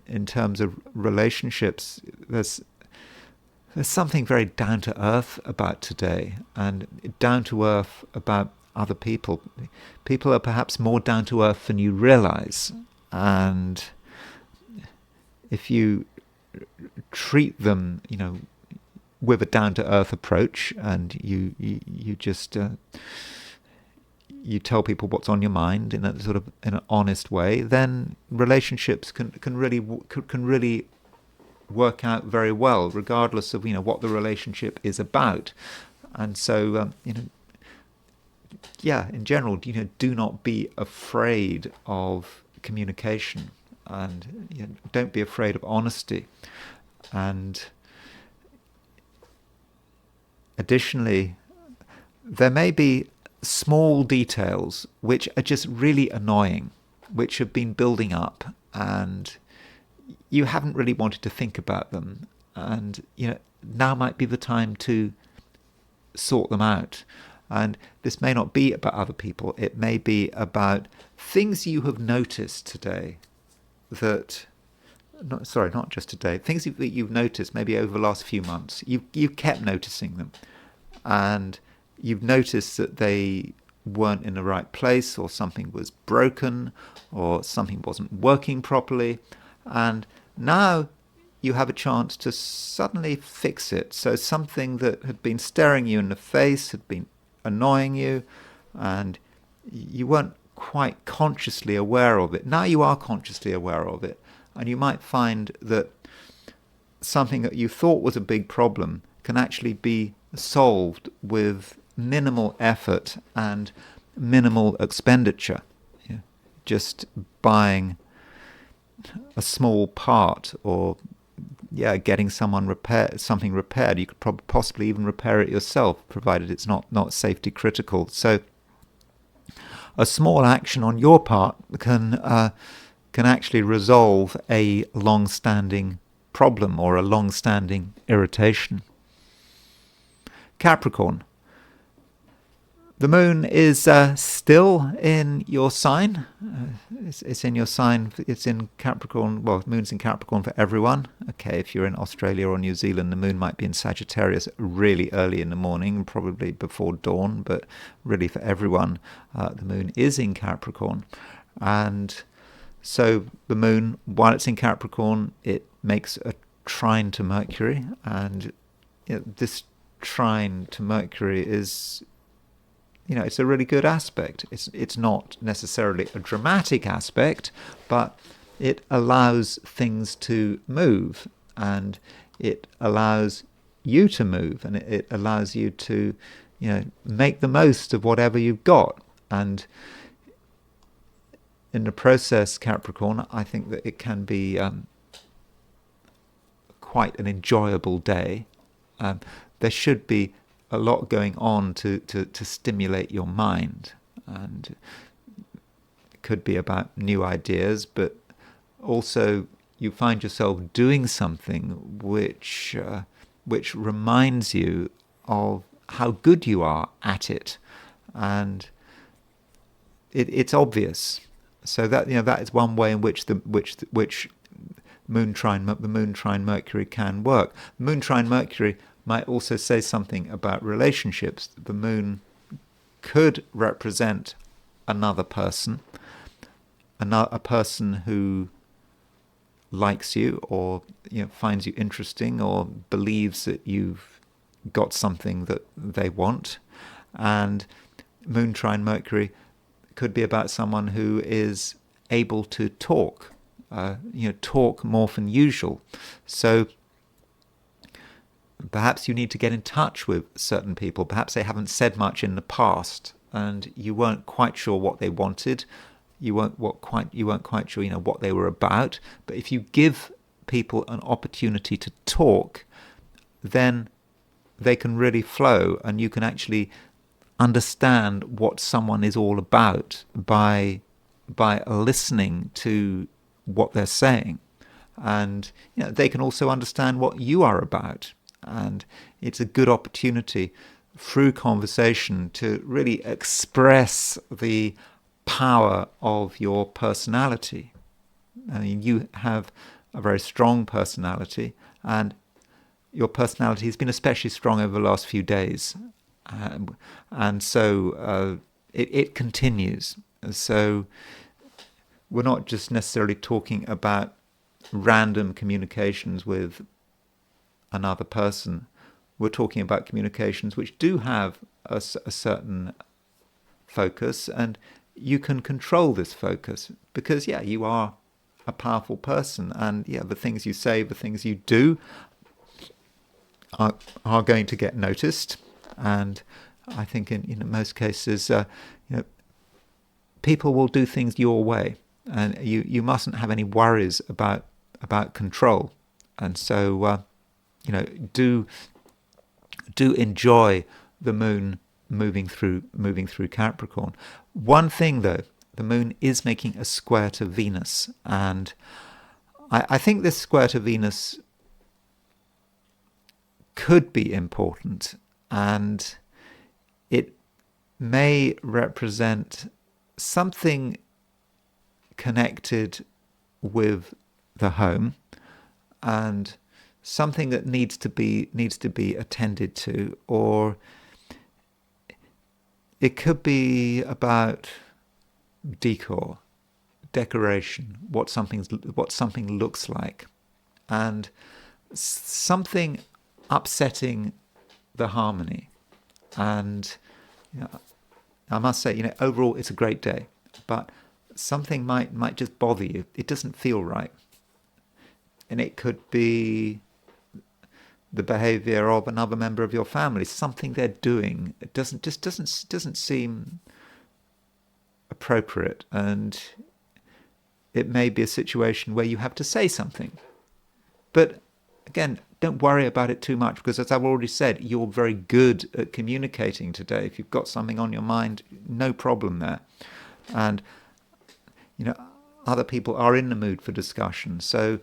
in terms of relationships, there's something very down to earth about today, and down to earth about other people. People are perhaps more down to earth than you realize, and if you treat them, with a down to earth approach, and you just you tell people what's on your mind in a sort of in an honest way, then relationships can really work out very well, regardless of what the relationship is about. And so in general, do not be afraid of communication, and don't be afraid of honesty. And additionally, there may be small details which are just really annoying, which have been building up, and you haven't really wanted to think about them, and now might be the time to sort them out. And this may not be about other people, it may be about things you have noticed today not just today, things that you've noticed maybe over the last few months. You kept noticing them, and you've noticed that they weren't in the right place, or something was broken, or something wasn't working properly, and now you have a chance to suddenly fix it. So something that had been staring you in the face, had been annoying you, and you weren't quite consciously aware of it. Now you are consciously aware of it, and you might find that something that you thought was a big problem can actually be solved with minimal effort and minimal expenditure. Just buying a small part, or getting something repaired. You could possibly even repair it yourself, provided it's not safety critical. So a small action on your part can actually resolve a long-standing problem or a long-standing irritation. Capricorn. The moon is still in your sign. It's in your sign. It's in Capricorn. Well, the moon's in Capricorn for everyone. Okay, if you're in Australia or New Zealand, the moon might be in Sagittarius really early in the morning, probably before dawn. But really, for everyone, the moon is in Capricorn. And so the moon, while it's in Capricorn, it makes a trine to Mercury. And this trine to Mercury is, it's a really good aspect. It's not necessarily a dramatic aspect, but it allows things to move, and it allows you to move, and it allows you to, make the most of whatever you've got. And in the process, Capricorn, I think that it can be quite an enjoyable day. There should be a lot going on to stimulate your mind, and it could be about new ideas, but also you find yourself doing something which reminds you of how good you are at it, and it's obvious. So that that is one way in which the moon trine Mercury can work. Moon trine Mercury might also say something about relationships. The moon could represent another person, a person who likes you, or finds you interesting, or believes that you've got something that they want. And Moon trine Mercury could be about someone who is able to talk, talk more than usual. So perhaps you need to get in touch with certain people. Perhaps they haven't said much in the past, and you weren't quite sure what they wanted. You weren't quite sure, what they were about. But if you give people an opportunity to talk, then they can really flow, and you can actually understand what someone is all about by listening to what they're saying. And they can also understand what you are about. And it's a good opportunity through conversation to really express the power of your personality. I mean, you have a very strong personality, and your personality has been especially strong over the last few days. And so it continues. So we're not just necessarily talking about random communications with another person. We're talking about communications which do have a certain focus, and you can control this focus because, you are a powerful person, and the things you say, the things you do are going to get noticed. And I think in most cases, people will do things your way, and you mustn't have any worries about control. And so do enjoy the moon moving through Capricorn. One thing though, the moon is making a square to Venus, and I think this square to Venus could be important, and it may represent something connected with the home, and something that needs to be attended to, or it could be about decoration, what something looks like, and something upsetting the harmony. And I must say, overall it's a great day, but something might just bother you. It doesn't feel right, and it could be the behavior of another member of your family, something they're doing. It doesn't seem appropriate, and it may be a situation where you have to say something. But again, don't worry about it too much, because as I've already said, you're very good at communicating today. If you've got something on your mind, no problem there. And other people are in the mood for discussion. So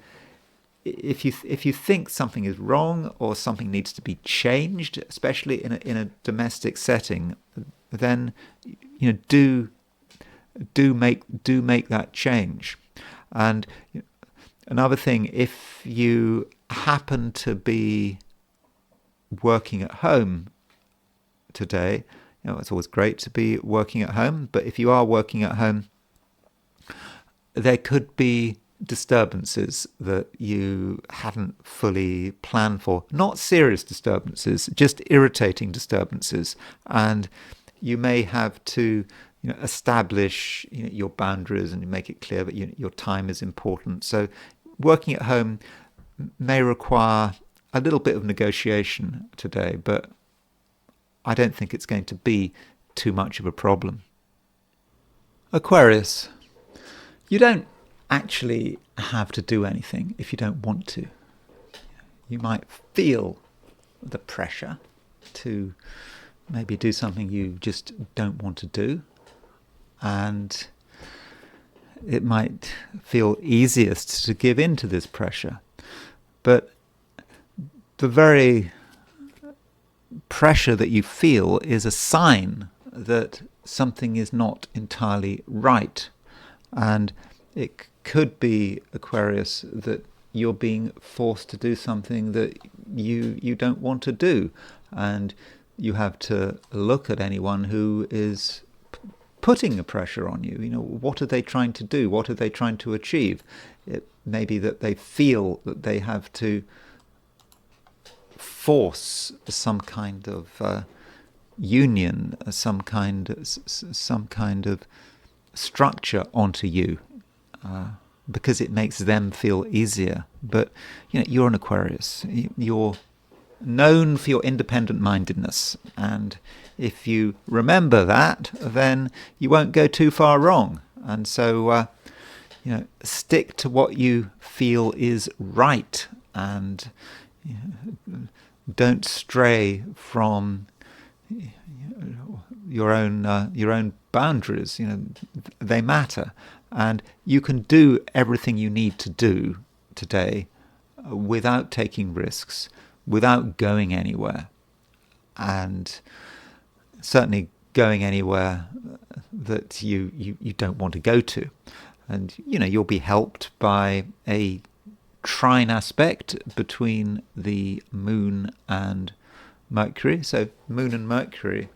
if you think something is wrong or something needs to be changed, especially in a domestic setting, then do make that change. And another thing, if you happen to be working at home today, it's always great to be working at home, but if you are working at home, there could be disturbances that you hadn't fully planned for. Not serious disturbances, just irritating disturbances. And you may have to establish your boundaries and make it clear that your time is important. So working at home may require a little bit of negotiation today, but I don't think it's going to be too much of a problem. Aquarius, you don't actually have to do anything if you don't want to. You might feel the pressure to maybe do something you just don't want to do, and it might feel easiest to give in to this pressure. But the very pressure that you feel is a sign that something is not entirely right. And it could be, Aquarius, that you're being forced to do something that you don't want to do. And you have to look at anyone who is putting a pressure on you. What are they trying to do? What are they trying to achieve? It may be that they feel that they have to force some kind of union, some kind of structure onto you, because it makes them feel easier. But you're an Aquarius. You're known for your independent mindedness, and if you remember that, then you won't go too far wrong. And so stick to what you feel is right, and don't stray from your own boundaries. They matter, and you can do everything you need to do today without taking risks, without going anywhere, and certainly going anywhere that you don't want to go to. And you'll be helped by a trine aspect between the Moon and Mercury. So Moon and Mercury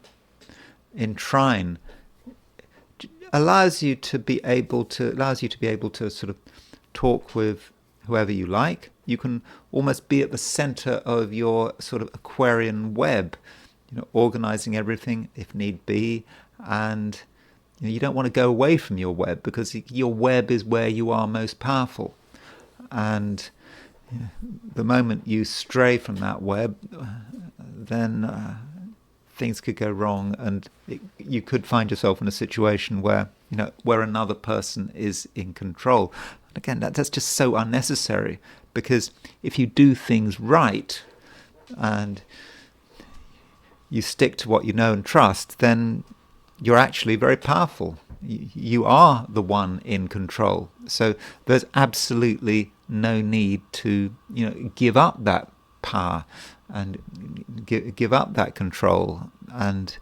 in trine allows you to be able to sort of talk with whoever you like. You can almost be at the center of your sort of Aquarian web, organizing everything if need be, and you don't want to go away from your web, because your web is where you are most powerful. And the moment you stray from that web, then things could go wrong, and you could find yourself in a situation where another person is in control. And again, that's just so unnecessary, because if you do things right and you stick to what you know and trust, then you're actually very powerful. You are the one in control. So there's absolutely no need to give up that power and give up that control, and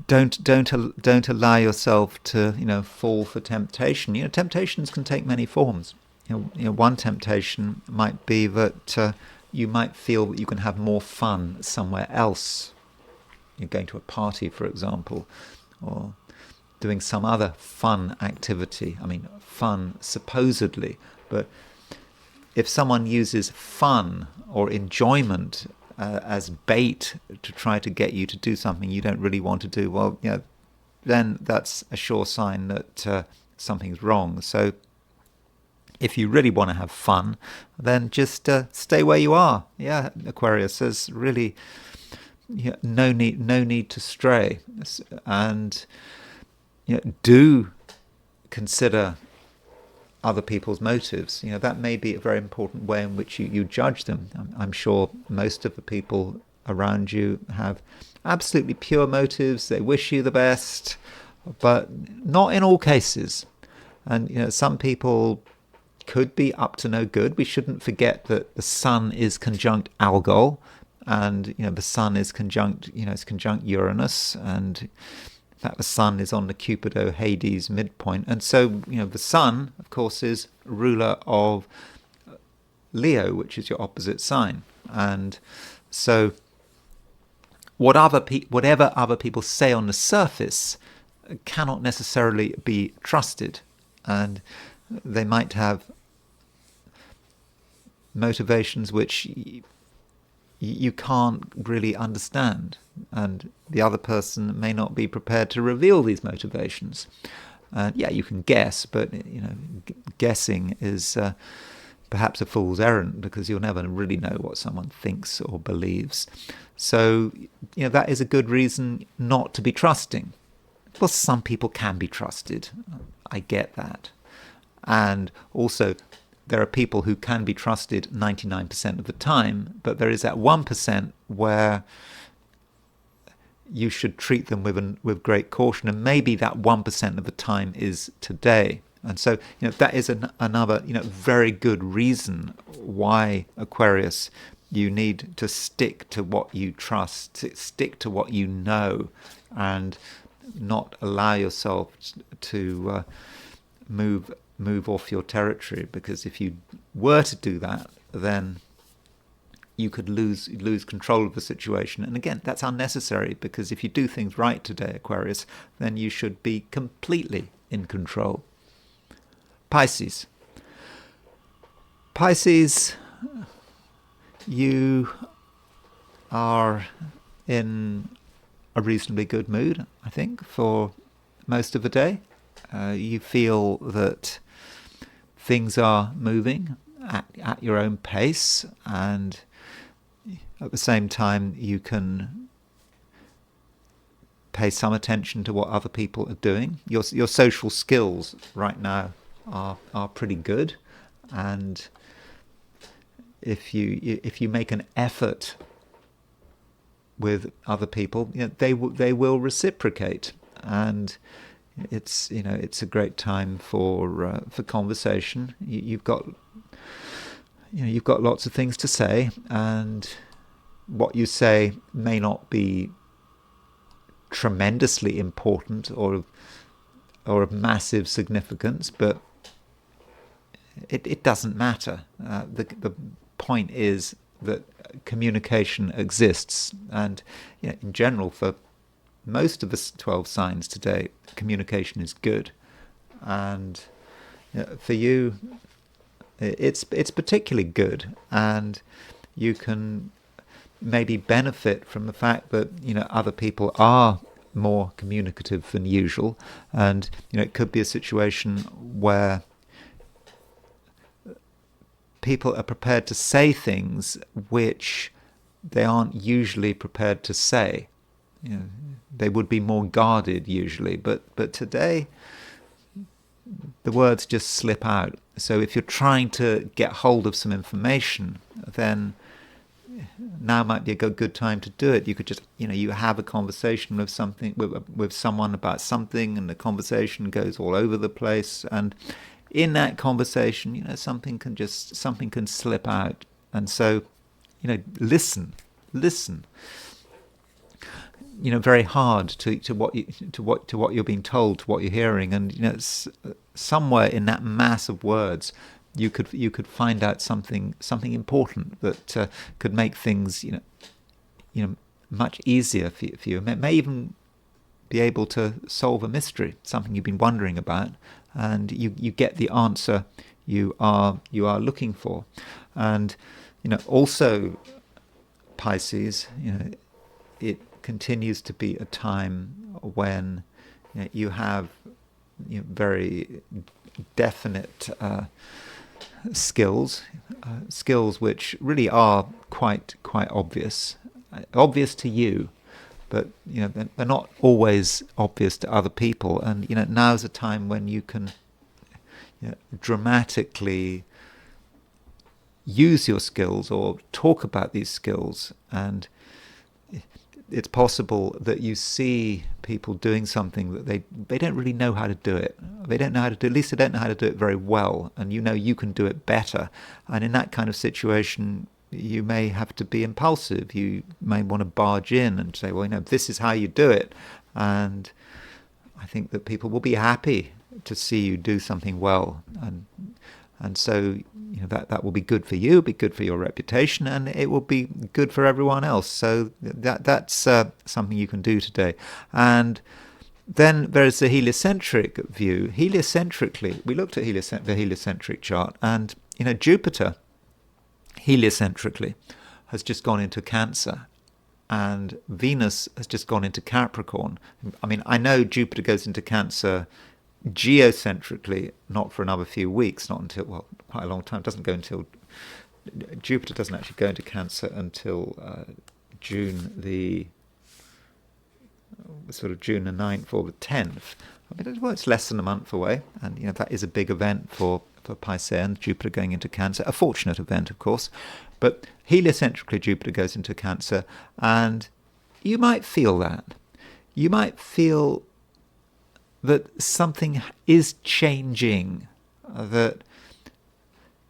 don't allow yourself to fall for temptation. Temptations can take many forms. One temptation might be that you might feel that you can have more fun somewhere else. You're going to a party, for example, or doing some other fun activity. I mean, fun supposedly, but if someone uses fun or enjoyment as bait to try to get you to do something you don't really want to do, well, then that's a sure sign that something's wrong. So if you really want to have fun, then just stay where you are. Yeah, Aquarius, there's really no need to stray, and do consider other people's motives. That may be a very important way in which you judge them. I'm sure most of the people around you have absolutely pure motives. They wish you the best, but not in all cases. And some people could be up to no good. We shouldn't forget that the Sun is conjunct Algol, and the Sun is conjunct Uranus, and that the Sun is on the Cupido-Hades midpoint. And so the Sun, of course, is ruler of Leo, which is your opposite sign. And so whatever other people say on the surface cannot necessarily be trusted, and they might have motivations which you can't really understand, and the other person may not be prepared to reveal these motivations. You can guess, but guessing is perhaps a fool's errand, because you'll never really know what someone thinks or believes. So that is a good reason not to be trusting. Well, some people can be trusted. I get that. And also, there are people who can be trusted 99% of the time, but there is that 1% where you should treat them with great caution, and maybe that 1% of the time is today. And so that is another very good reason why, Aquarius, you need to stick to what you trust, stick to what you know, and not allow yourself to move off your territory, because if you were to do that, then you could lose control of the situation. And again, that's unnecessary, because if you do things right today, Aquarius, then you should be completely in control. Pisces. Pisces, you are in a reasonably good mood, I think, for most of the day. You feel that things are moving at your own pace, and at the same time you can pay some attention to what other people are doing. Your social skills right now are pretty good, and if you make an effort with other people, they will reciprocate, and it's a great time for conversation. You've got lots of things to say, and what you say may not be tremendously important or of massive significance, but it doesn't matter. The point is that communication exists, and in general, for most of the 12 signs today, communication is good, and for you, it's particularly good, and you can maybe benefit from the fact that other people are more communicative than usual, and it could be a situation where people are prepared to say things which they aren't usually prepared to say. They would be more guarded usually, but today the words just slip out. So if you're trying to get hold of some information, then now might be a good time to do it. You could just, you have a conversation with someone about something, and the conversation goes all over the place, and in that conversation, something can slip out, and so, listen, very hard to what you're being told, to what you're hearing, and it's somewhere in that mass of words, you could find out something important that could make things much easier for you. May even be able to solve a mystery, something you've been wondering about, and you get the answer you are looking for. And also, Pisces, it continues to be a time when you have very definite skills which really are quite obvious to you, but they're not always obvious to other people. And now's a time when you can dramatically use your skills or talk about these skills, and it's possible that you see people doing something that they don't really know how to do it. They don't know how to do, at least they don't know how to do it very well, and you can do it better. And in that kind of situation, you may have to be impulsive. You may want to barge in and say, well, this is how you do it. And I think that people will be happy to see you do something well. And so that will be good for you, be good for your reputation, and it will be good for everyone else. So that's something you can do today. And then there's the heliocentric view. Heliocentrically, we looked at the heliocentric chart, and Jupiter heliocentrically has just gone into Cancer, and Venus has just gone into Capricorn. I mean, I know Jupiter goes into Cancer geocentrically not for another few weeks, not until, well, quite a long time. Jupiter doesn't actually go into Cancer until June the 9th or the 10th. I mean, it's less than a month away, and that is a big event for Pisces, Jupiter going into Cancer, a fortunate event, of course. But heliocentrically, Jupiter goes into Cancer, and you might feel that. You might feel that something is changing, that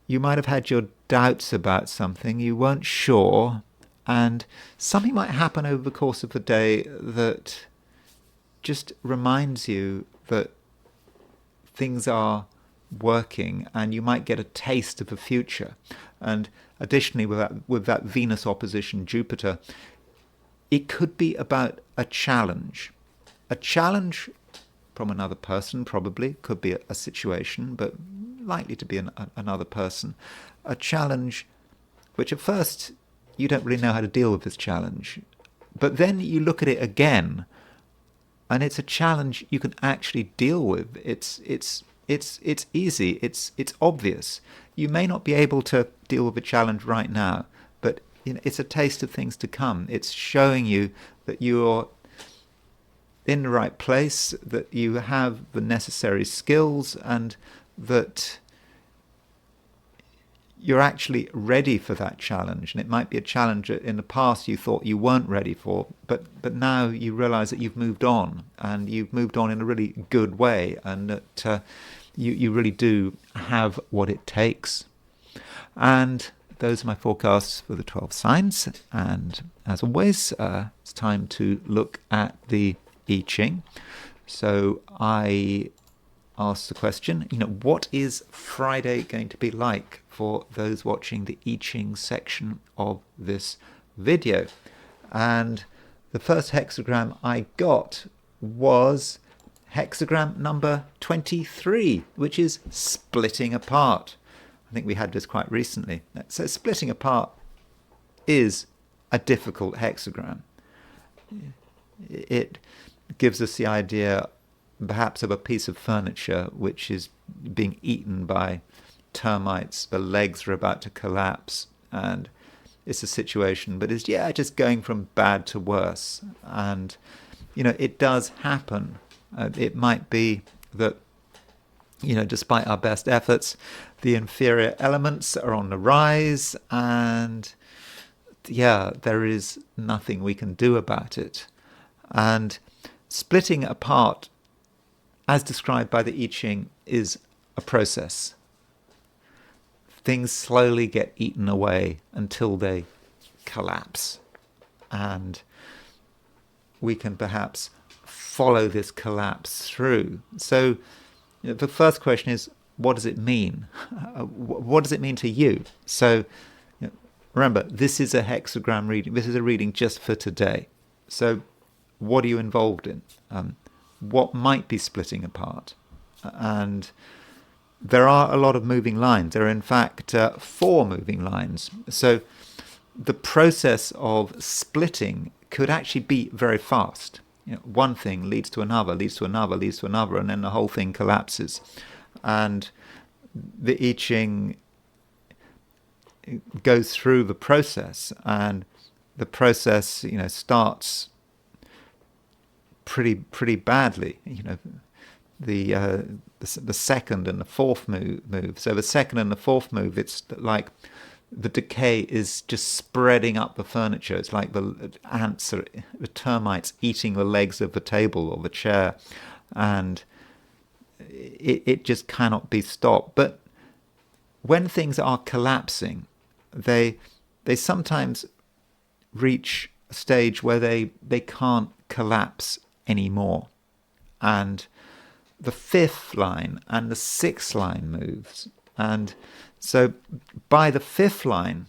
you might have had your doubts about something, you weren't sure, and something might happen over the course of the day that just reminds you that things are working, and you might get a taste of the future. And additionally with that Venus opposition Jupiter, it could be about a challenge from another person, probably. Could be a situation, but likely to be another person. A challenge which at first you don't really know how to deal with this challenge. But then you look at it again, and it's a challenge you can actually deal with. It's easy. It's obvious. You may not be able to deal with a challenge right now, but it's a taste of things to come. It's showing you that you're in the right place, that you have the necessary skills, and that you're actually ready for that challenge. And it might be a challenge that in the past you thought you weren't ready for, but now you realize that you've moved on, and you've moved on in a really good way, and that you really do have what it takes. And those are my forecasts for the 12 signs. And as always, it's time to look at the I Ching. So I asked the question, what is Friday going to be like for those watching the I Ching section of this video? And the first hexagram I got was hexagram number 23, which is splitting apart. I think we had this quite recently. So splitting apart is a difficult hexagram. It gives us the idea perhaps of a piece of furniture which is being eaten by termites. The legs are about to collapse, and it's a situation, but it's just going from bad to worse. And it does happen. It might be that despite our best efforts, the inferior elements are on the rise, and there is nothing we can do about it. And splitting apart, as described by the I Ching, is a process. Things slowly get eaten away until they collapse. And we can perhaps follow this collapse through. So the first question is, what does it mean? What does it mean to you? So remember, this is a hexagram reading. This is a reading just for today. So what are you involved in? What might be splitting apart? And there are a lot of moving lines. There are, in fact, 4 moving lines. So the process of splitting could actually be very fast. One thing leads to another, leads to another, leads to another, and then the whole thing collapses. And the I Ching goes through the process, and the process, starts pretty badly. The second and the fourth move. So the second and the fourth move, it's like the decay is just spreading up the furniture. It's like the ants, the termites eating the legs of the table or the chair, and it just cannot be stopped. But when things are collapsing, they sometimes reach a stage where they can't collapse anymore. And the 5th line and the 6th line moves. And so by the 5th line,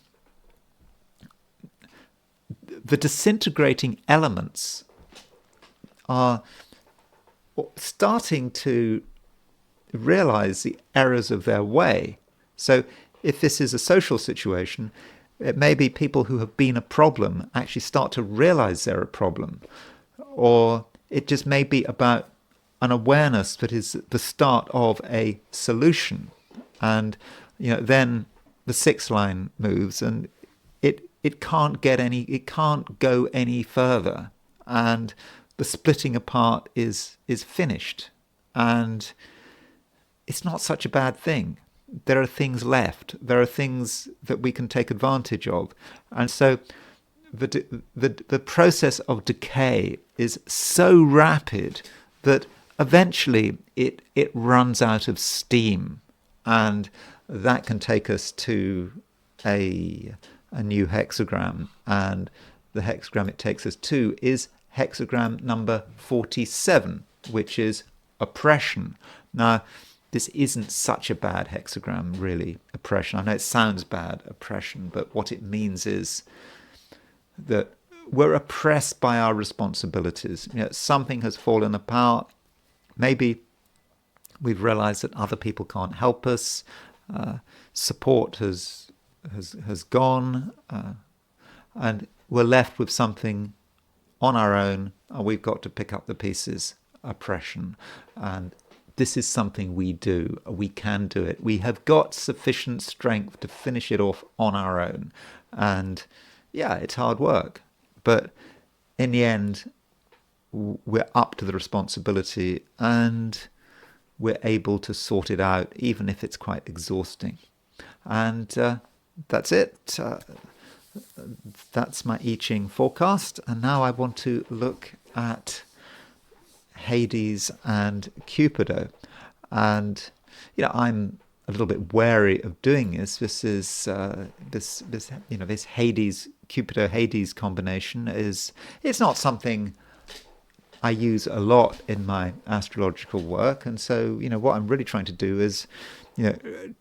the disintegrating elements are starting to realize the errors of their way. So if this is a social situation, it may be people who have been a problem actually start to realize they're a problem. Or it just may be about an awareness that is the start of a solution. And then the 6th line moves, and it can't go any further, and the splitting apart is finished. And it's not such a bad thing. There are things left. There are things that we can take advantage of. And so the process of decay is so rapid that eventually it runs out of steam, and that can take us to a new hexagram. And the hexagram it takes us to is hexagram number 47, which is oppression. Now, this isn't such a bad hexagram, really, oppression. I know it sounds bad, oppression, but what it means is that we're oppressed by our responsibilities. Something has fallen apart. Maybe we've realized that other people can't help us. Support has gone, and we're left with something on our own, and we've got to pick up the pieces. Oppression. And this is something we do. We can do it. We have got sufficient strength to finish it off on our own. And yeah, it's hard work. But in the end, we're up to the responsibility, and we're able to sort it out, even if it's quite exhausting. And that's it. That's my I Ching forecast. And now I want to look at Hades and Cupido. And I'm a little bit wary of doing this. This is this Hades Cupido-Hades combination it's not something I use a lot in my astrological work, and so what I'm really trying to do is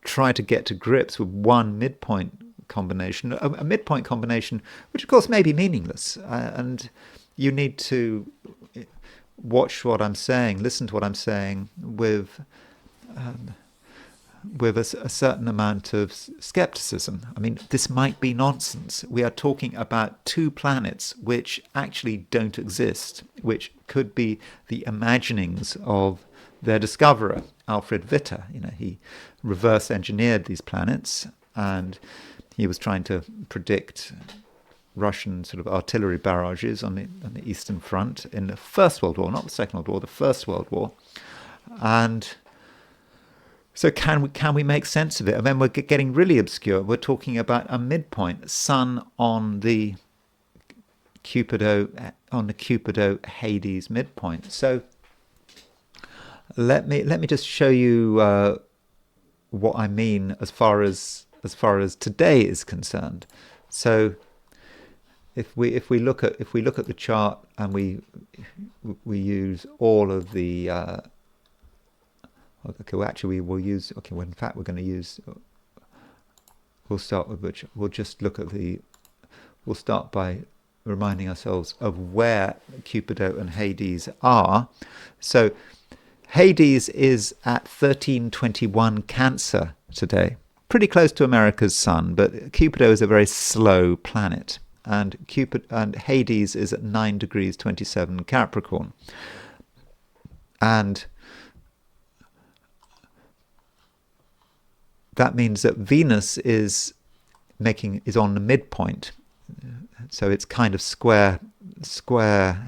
try to get to grips with one midpoint combination, a midpoint combination, which of course may be meaningless, and you need to watch what I'm saying, listen to what I'm saying with a certain amount of skepticism. I mean, this might be nonsense. We are talking about two planets which actually don't exist, which could be the imaginings of their discoverer, Alfred Witte. He reverse engineered these planets, and he was trying to predict Russian sort of artillery barrages on the Eastern Front in the First World War, not the Second World War, the First World War. And so can we make sense of it? And then we're getting really obscure. We're talking about a midpoint, Sun on the Cupido-Hades midpoint. So let me just show you what I mean as far as today is concerned. So if we look at the chart and we use all of the okay, well, actually we'll use, okay, well, in fact we're going to use, we'll start with which, we'll just look at we'll start by reminding ourselves of where Cupido and Hades are. So Hades is at 1321 Cancer today, pretty close to America's sun, but Cupido is a very slow planet, and Hades is at 9 degrees 27 Capricorn. And that means that Venus is on the midpoint. So it's kind of square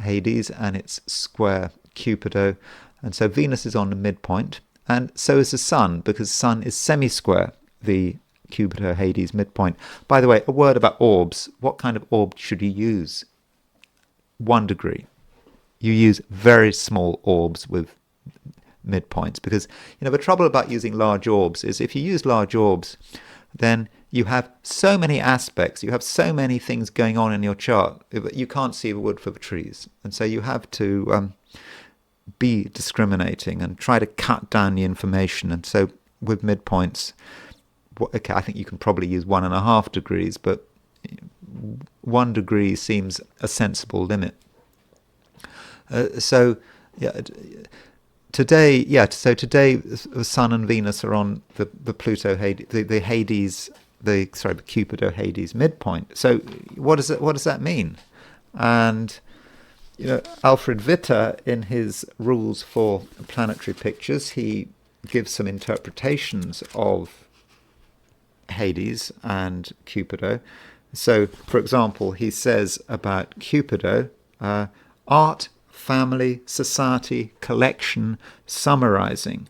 Hades, and it's square Cupido. And so Venus is on the midpoint, and so is the Sun, because Sun is semi-square the Cupido-Hades midpoint. By the way, a word about orbs. What kind of orb should you use? 1 degree. You use very small orbs with midpoints, because the trouble about using large orbs is if you use large orbs, then you have so many aspects, you have so many things going on in your chart, you can't see the wood for the trees, and so you have to be discriminating and try to cut down the information. And so with midpoints, okay, I think you can probably use 1.5 degrees, but 1 degree seems a sensible limit. Today, the Sun and Venus are on the Pluto-Hades, the Hades, the Cupido-Hades midpoint. So what does that mean? And Alfred Witte, in his rules for planetary pictures, he gives some interpretations of Hades and Cupido. So, for example, he says about Cupido, art, family, society, collection, summarizing.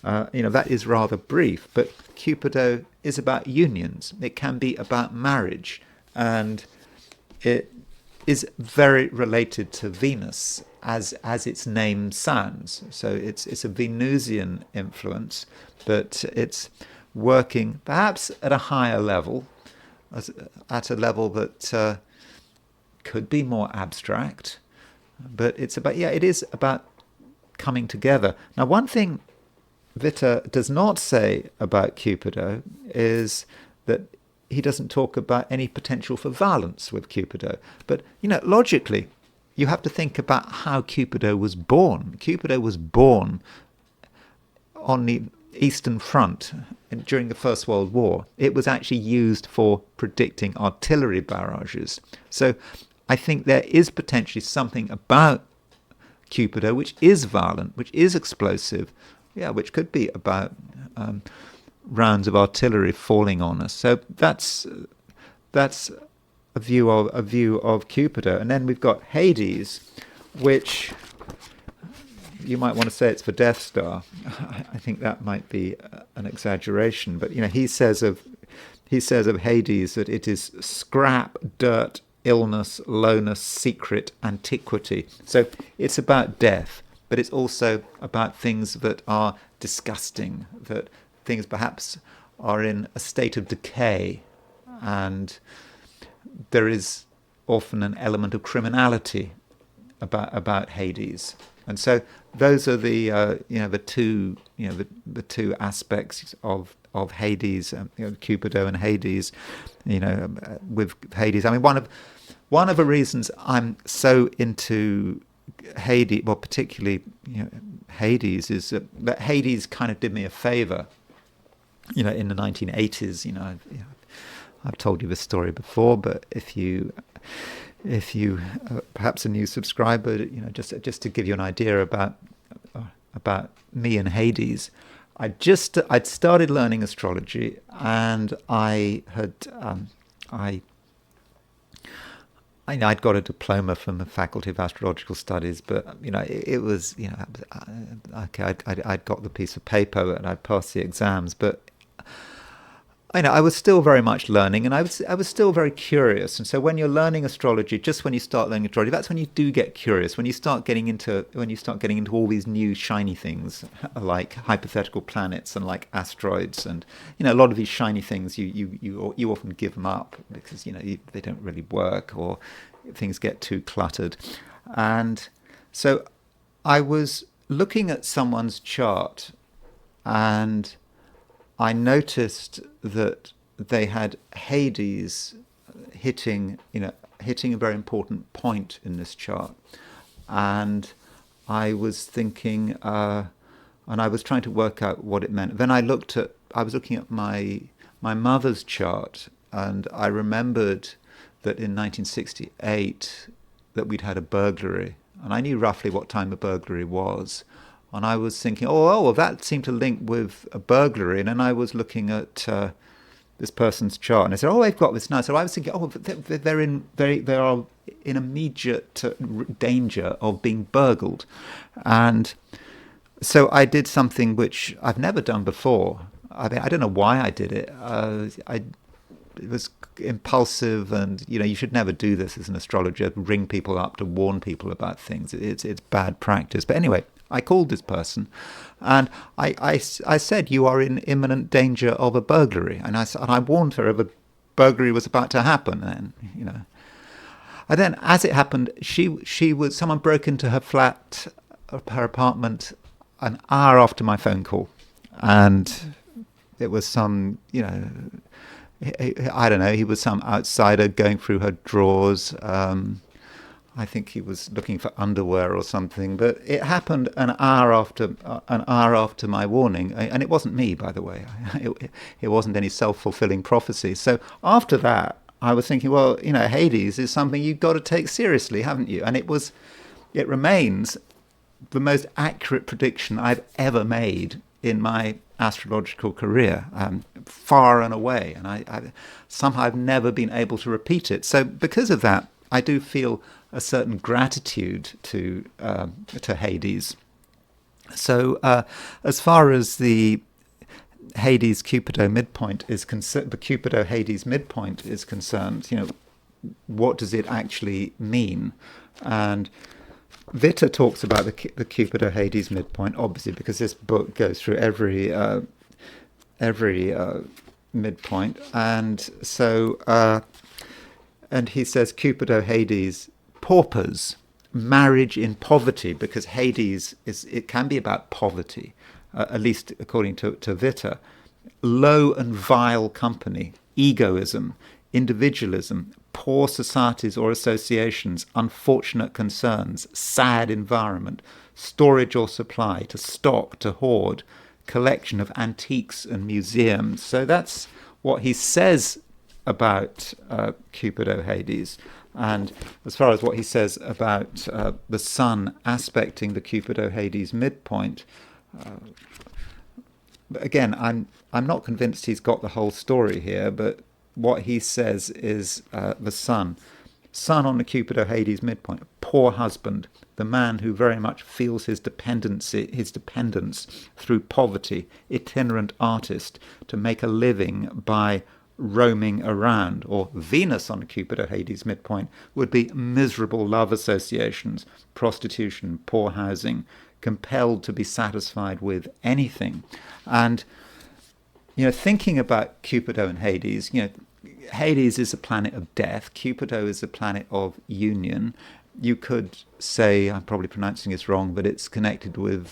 That is rather brief, but Cupido is about unions. It can be about marriage, and it is very related to Venus, as its name sounds. So it's a Venusian influence, but it's working perhaps at a higher level, at a level that could be more abstract. But it is about coming together. Now, one thing Vita does not say about Cupido is that he doesn't talk about any potential for violence with Cupido. But, logically, you have to think about how Cupido was born. Cupido was born on the Eastern Front during the First World War. It was actually used for predicting artillery barrages. So I think there is potentially something about Cupido which is violent, which is explosive, which could be about rounds of artillery falling on us. So that's a view of Cupido. And then we've got Hades, which you might want to say it's the Death Star. I think that might be an exaggeration, but he says of Hades that it is scrap, dirt, illness, lowness, secret, antiquity. So it's about death, but it's also about things that are disgusting, that things perhaps are in a state of decay, and there is often an element of criminality about Hades. And so those are the two aspects of Hades, Cupido and Hades. With Hades, I mean, one of the reasons I'm so into Hades, well, particularly Hades, is that Hades kind of did me a favor. In the 1980s, I've told you this story before, but if you perhaps a new subscriber, just to give you an idea about me and Hades, I'd started learning astrology, and I'd got a diploma from the Faculty of Astrological Studies, but it was okay. I'd got the piece of paper and I'd passed the exams, but I was still very much learning, and I was still very curious. And so when you're learning astrology, just when you start learning astrology, that's when you do get curious. When you start getting into all these new shiny things like hypothetical planets and like asteroids, and a lot of these shiny things you often give them up because they don't really work, or things get too cluttered. And so I was looking at someone's chart, and I noticed that they had Hades hitting a very important point in this chart, and I was thinking, and I was trying to work out what it meant. Then I was looking at my mother's chart, and I remembered that in 1968 that we'd had a burglary, and I knew roughly what time the burglary was. And I was thinking, well, that seemed to link with a burglary. And then I was looking at this person's chart, and I said, they've got this now. So I was thinking, they are in immediate danger of being burgled. And so I did something which I've never done before. I mean, I don't know why I did it. It was impulsive, and you should never do this as an astrologer, ring people up to warn people about things. It's bad practice. But anyway, I called this person, and I said, you are in imminent danger of a burglary, and I warned her of a burglary was about to happen. And and then as it happened, someone broke into her flat, her apartment, an hour after my phone call, and it was some I don't know, he was some outsider going through her drawers. I think he was looking for underwear or something, but it happened an hour after my warning, and it wasn't me, by the way. It wasn't any self-fulfilling prophecy. So after that, I was thinking, well, Hades is something you've got to take seriously, haven't you? And it remains the most accurate prediction I've ever made in my astrological career, far and away, and I somehow I've never been able to repeat it. So because of that, I do feel a certain gratitude to Hades. So as far as the Hades Cupido midpoint is concerned, the Cupido Hades midpoint is concerned, what does it actually mean? And Vita talks about the Cupido Hades midpoint, obviously, because this book goes through every midpoint, and so and he says Cupido Hades paupers, marriage in poverty, because Hades it can be about poverty, at least according to Vita, low and vile company, egoism, individualism, poor societies or associations, unfortunate concerns, sad environment, storage or supply, to stock, to hoard, collection of antiques and museums. So that's what he says about Cupido-Hades. And as far as what he says about the sun aspecting the Cupido-Hades midpoint, again, I'm not convinced he's got the whole story here, but what he says is the sun on the Cupido-Hades midpoint, poor husband, the man who very much feels his dependence through poverty, itinerant artist, to make a living by roaming around. Or Venus on the Cupido-Hades midpoint would be miserable love associations, prostitution, poor housing, compelled to be satisfied with anything. And thinking about Cupido and Hades, Hades is a planet of death. Cupido is a planet of union. You could say, I'm probably pronouncing this wrong, but it's connected with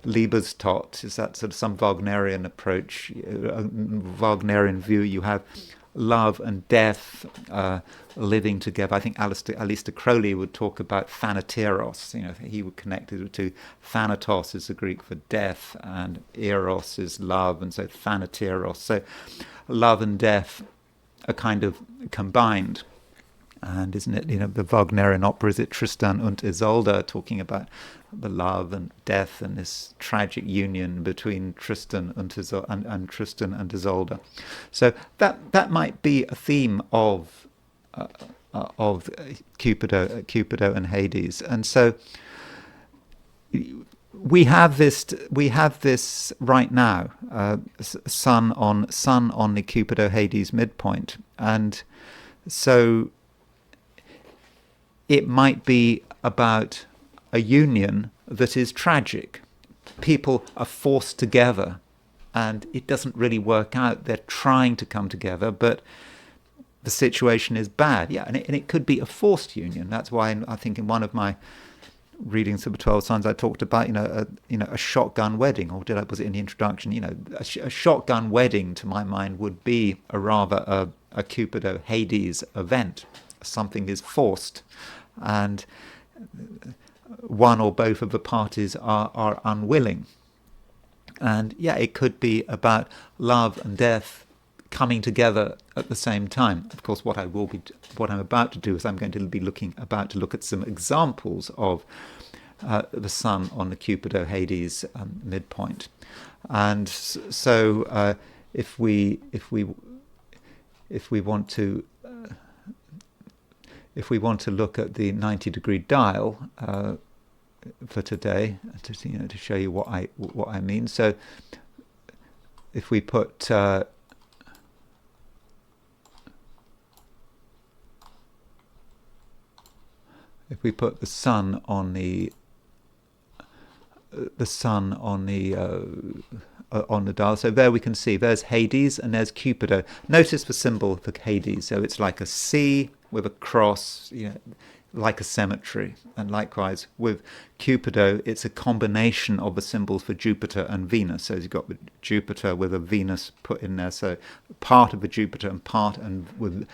Liebestod. Is that sort of some Wagnerian approach, Wagnerian view? You have love and death living together. I think Aleister Crowley would talk about Thanateros. He would connect it to Thanatos is the Greek for death, and Eros is love, and so Thanateros. So love and death are kind of combined. And isn't it, the Wagnerian opera, is it Tristan und Isolde, talking about the love and death and this tragic union between Tristan and Tristan and Isolde. So that might be a theme of Cupido and Hades. And so we have this right now, sun on the Cupido-Hades midpoint, and so it might be about a union that is tragic. People are forced together, and it doesn't really work out. They're trying to come together, but the situation is bad. Yeah, and it could be a forced union. That's why I think in one of my readings of the 12 signs I talked about a shotgun wedding, or was it in the introduction? A shotgun wedding to my mind would be a Cupido-Hades event. Something is forced, and one or both of the parties are unwilling. And yeah, it could be about love and death coming together at the same time. Of course, what I'm about to do is I'm going to be look at some examples of the sun on the Cupido-Hades midpoint. And so if we want to look at the 90-degree dial for today, to show you what I mean. So if we put the sun on the dial, so there we can see there's Hades and there's Cupido. Notice the symbol for Hades, so it's like a C with a cross, like a cemetery. And likewise with Cupido, it's a combination of the symbols for Jupiter and Venus. So you've got the Jupiter with a Venus put in there, so part of the Jupiter and with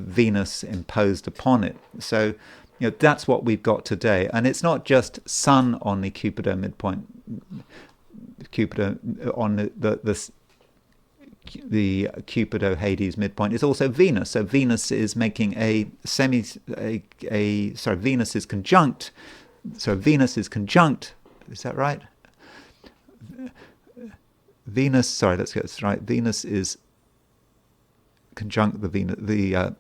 Venus imposed upon it. So that's what we've got today. And it's not just sun on the Cupido midpoint, Cupido on the Cupido-Hades midpoint. It's also Venus. So Venus is making Venus is conjunct. So Venus is conjunct. Is that right? Venus. Let's get this right. Venus is conjunct the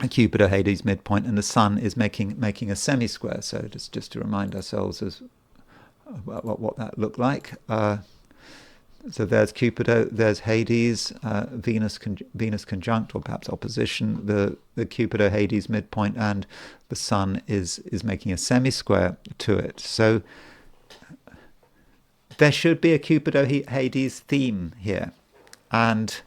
Cupido-Hades midpoint, and the sun is making a semi-square. So just to remind ourselves as what that looked like. So there's Cupido, there's Hades, Venus conjunct, or perhaps opposition, the Cupido-Hades midpoint, and the sun is making a semi-square to it. So there should be a Cupido-Hades theme here. And,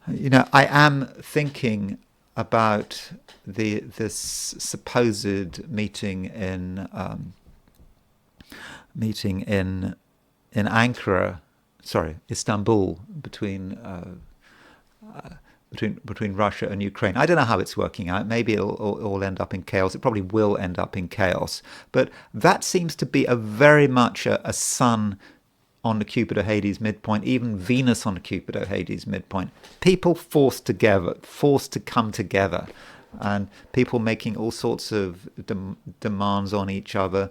I am thinking about this supposed meeting in meeting in Ankara, sorry, Istanbul, between Russia and Ukraine. I don't know how it's working out. Maybe it'll all end up in chaos. It probably will end up in chaos. But that seems to be very much a sun on the Cupido-Hades midpoint, even Venus on the Cupido-Hades midpoint. People forced to come together, and people making all sorts of demands on each other.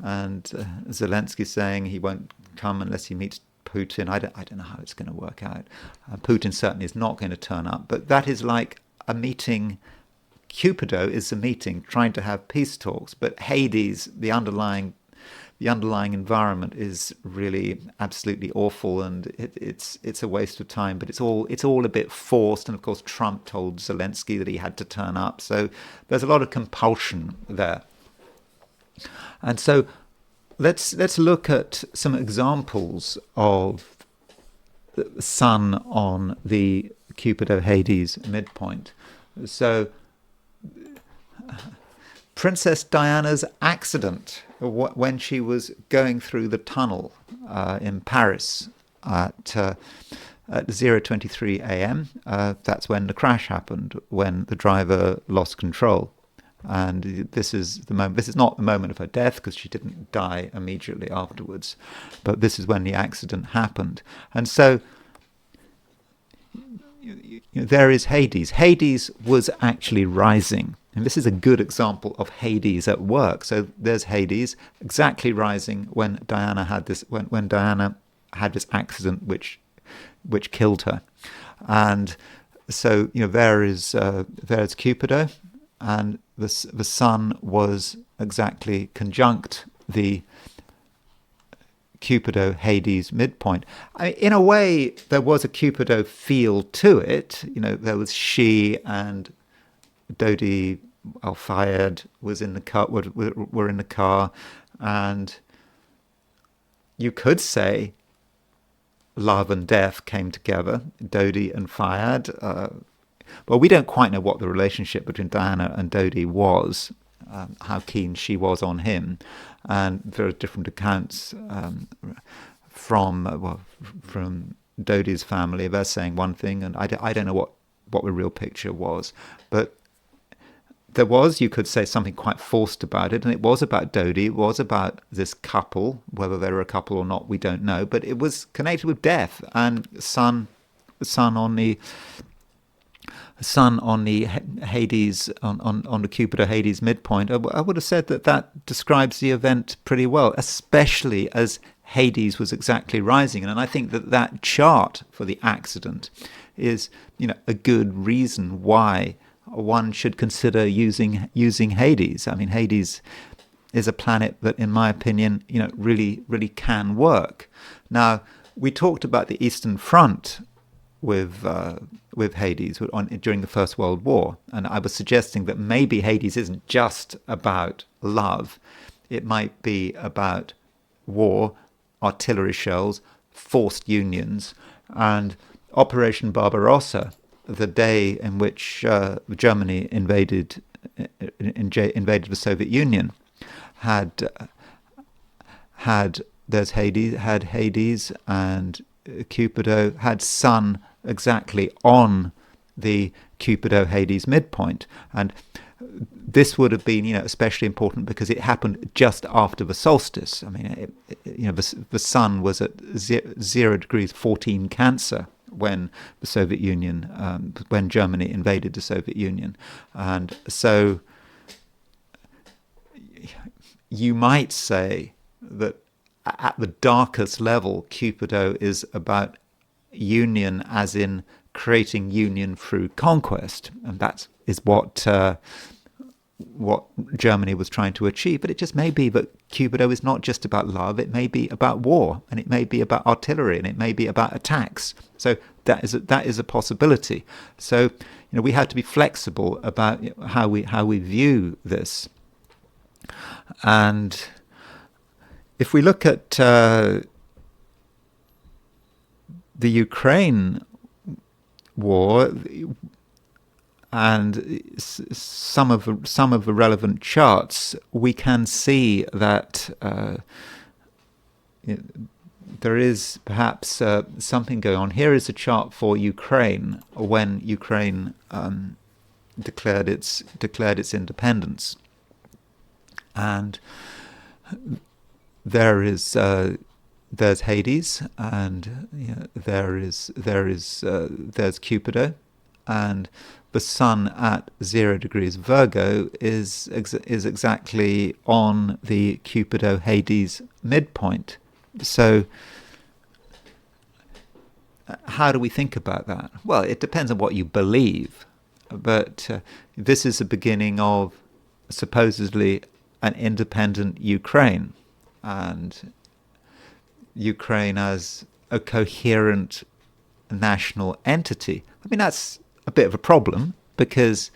And Zelensky saying he won't come unless he meets Putin. I don't know how it's going to work out. Putin certainly is not going to turn up. But that is like a meeting. Cupido is a meeting trying to have peace talks, but Hades, the underlying environment, is really absolutely awful, and it's a waste of time. But it's all a bit forced. And of course, Trump told Zelensky that he had to turn up. So there's a lot of compulsion there. And so let's look at some examples of the sun on the Cupido-Hades midpoint. So Princess Diana's accident when she was going through the tunnel in Paris at 0:23 a.m. That's when the crash happened, when the driver lost control. And this is the moment. This is not the moment of her death, because she didn't die immediately afterwards, but this is when the accident happened. And so there is Hades. Hades was actually rising, and this is a good example of Hades at work. So there's Hades exactly rising when Diana had this when Diana had this accident which killed her. And so there's Cupido, and the sun was exactly conjunct the Cupido-Hades midpoint. In a way, there was a Cupido feel to it. There was she and Dodi Al-Fayed was in the car. Were in the car, and you could say love and death came together. Dodi and Fayed. Well, we don't quite know what the relationship between Diana and Dodi was, how keen she was on him, and there are different accounts from Dodi's family. They're saying one thing, and I don't know what the real picture was, but there was, you could say, something quite forced about it, and it was about Dodi. It was about this couple. Whether they were a couple or not, we don't know, but it was connected with death and sun on the Hades, on the Cupido-Hades midpoint. I would have said that describes the event pretty well, especially as Hades was exactly rising. And I think that chart for the accident is, a good reason why one should consider using Hades. I mean, Hades is a planet that, in my opinion, really, really can work. Now, we talked about the Eastern Front with Hades during the First World War, and I was suggesting that maybe Hades isn't just about love. It might be about war, artillery shells, forced unions, and Operation Barbarossa, the day in which Germany invaded the Soviet Union, had Hades, and Cupido had sun exactly on the Cupido-Hades midpoint. And this would have been, especially important because it happened just after the solstice. I mean, the sun was at 0 degrees 14 Cancer when the Soviet Union, when Germany invaded the Soviet Union. And so you might say that at the darkest level, Cupido is about union, as in creating union through conquest, and that is what Germany was trying to achieve. But it just may be that Cupido is not just about love; it may be about war, and it may be about artillery, and it may be about attacks. So that is a possibility. So we have to be flexible about how we view this. And if we look at the Ukraine war and some of the relevant charts, we can see that there is perhaps something going on. Here is a chart for Ukraine when Ukraine declared its independence, and there's Hades, and there's Cupido, and the Sun at 0 degrees Virgo is exactly on the Cupido-Hades midpoint. So how do we think about that? Well, it depends on what you believe, but this is the beginning of supposedly an independent Ukraine, and Ukraine as a coherent national entity. I mean, that's a bit of a problem because,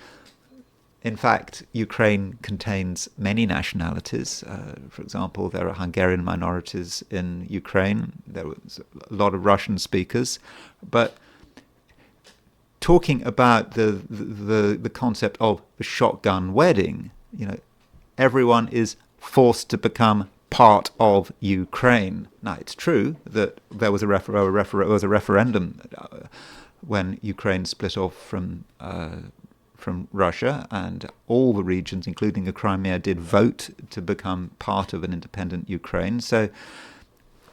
in fact, Ukraine contains many nationalities. For example, there are Hungarian minorities in Ukraine. There was a lot of Russian speakers. But talking about the concept of the shotgun wedding, everyone is forced to become part of Ukraine. Now, it's true that there was a referendum when Ukraine split off from Russia, and all the regions, including the Crimea, did vote to become part of an independent Ukraine. So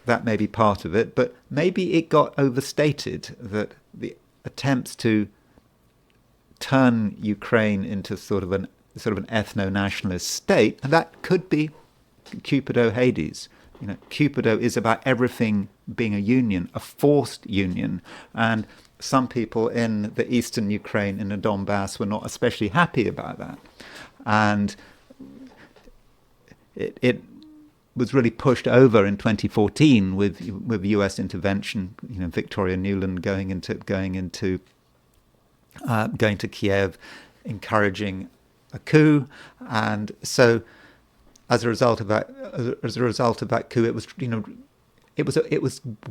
that may be part of it, but maybe it got overstated, that the attempts to turn Ukraine into sort of an ethno-nationalist state, and that could be Cupido-Hades. Cupido is about everything being a union, a forced union, and some people in the eastern Ukraine, in the Donbass, were not especially happy about that. And it was really pushed over in 2014 with U.S. intervention. Victoria Nuland going to Kiev, encouraging a coup, and so as a result of that coup, it was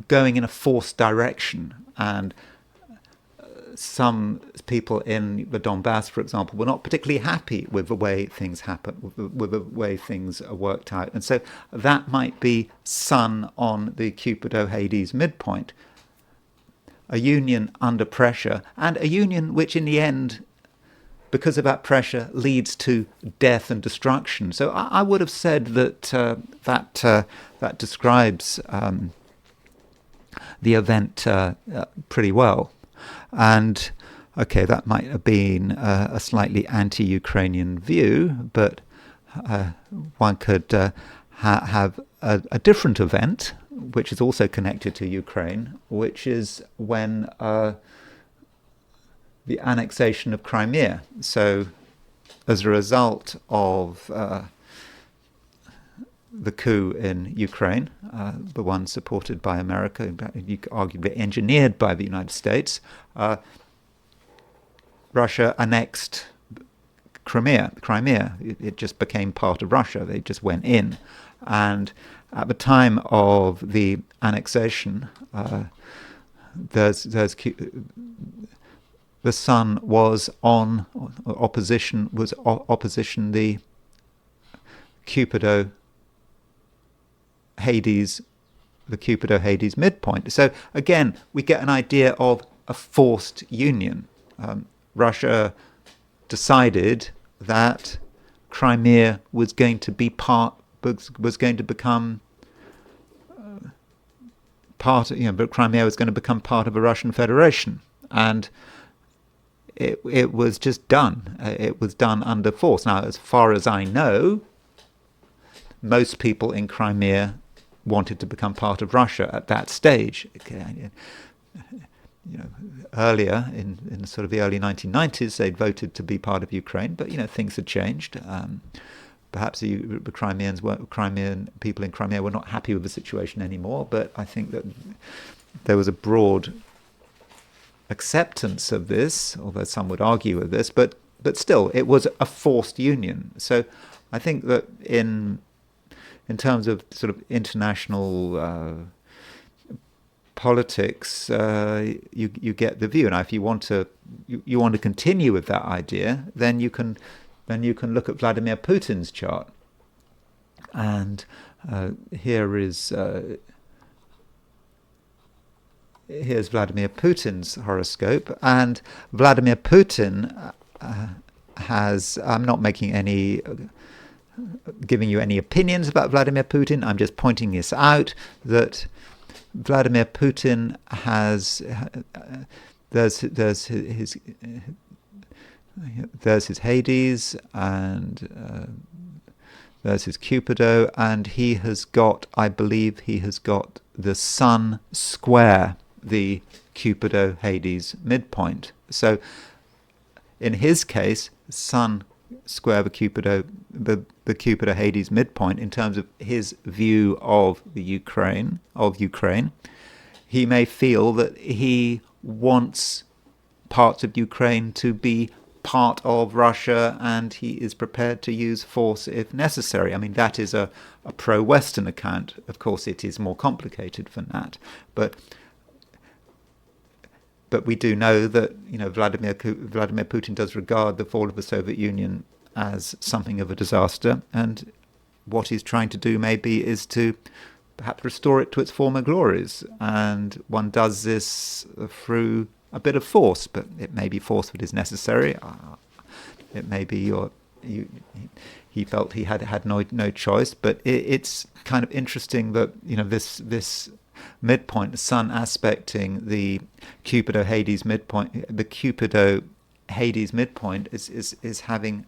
going in a forced direction, and some people in the Donbass, for example, were not particularly happy with the way things happen, with the way things are worked out. And so that might be Sun on the Cupido-Hades midpoint. A union under pressure, and a union which in the end, because of that pressure, leads to death and destruction. So I would have said that that describes the event pretty well. And okay, that might have been a slightly anti-Ukrainian view, but one could have a different event, which is also connected to Ukraine, which is when the annexation of Crimea. So as a result of the coup in Ukraine, the one supported by America, arguably engineered by the United States, Russia annexed Crimea. It just became part of Russia. They just went in. And at the time of the annexation, the Sun was on opposition the Cupido-Hades midpoint. So again, we get an idea of a forced union. Russia decided that Crimea was going to become part. But Crimea was going to become part of a Russian Federation, and it was just done. It was done under force. Now, as far as I know, most people in Crimea wanted to become part of Russia at that stage. Earlier in sort of the early 1990s, they'd voted to be part of Ukraine, but things had changed. Perhaps the Crimean people in Crimea were not happy with the situation anymore. But I think that there was a broad acceptance of this, although some would argue with this. But still, it was a forced union. So I think that in terms of sort of international politics, you get the view. Now, if you want to continue with that idea, then you can look at Vladimir Putin's chart. And here is here's Vladimir Putin's horoscope, and Vladimir Putin has. I'm not giving you any opinions about Vladimir Putin. I'm just pointing this out that Vladimir Putin has. There's his Hades, and there's his Cupido, and he has got, I believe, the Sun square the Cupido-Hades midpoint. So, in his case, Sun square the Cupido-Hades midpoint in terms of his view of the Ukraine. He may feel that he wants parts of Ukraine to be part of Russia, and he is prepared to use force if necessary. I mean, that is a pro-Western account. Of course, it is more complicated than that. But we do know that Vladimir Putin does regard the fall of the Soviet Union as something of a disaster, and what he's trying to do maybe is to perhaps restore it to its former glories. And one does this through a bit of force, but it may be force that is necessary. It may be he felt he had no choice. But it's kind of interesting that this midpoint, the Sun aspecting the Cupido-Hades midpoint, the Cupido-Hades midpoint is having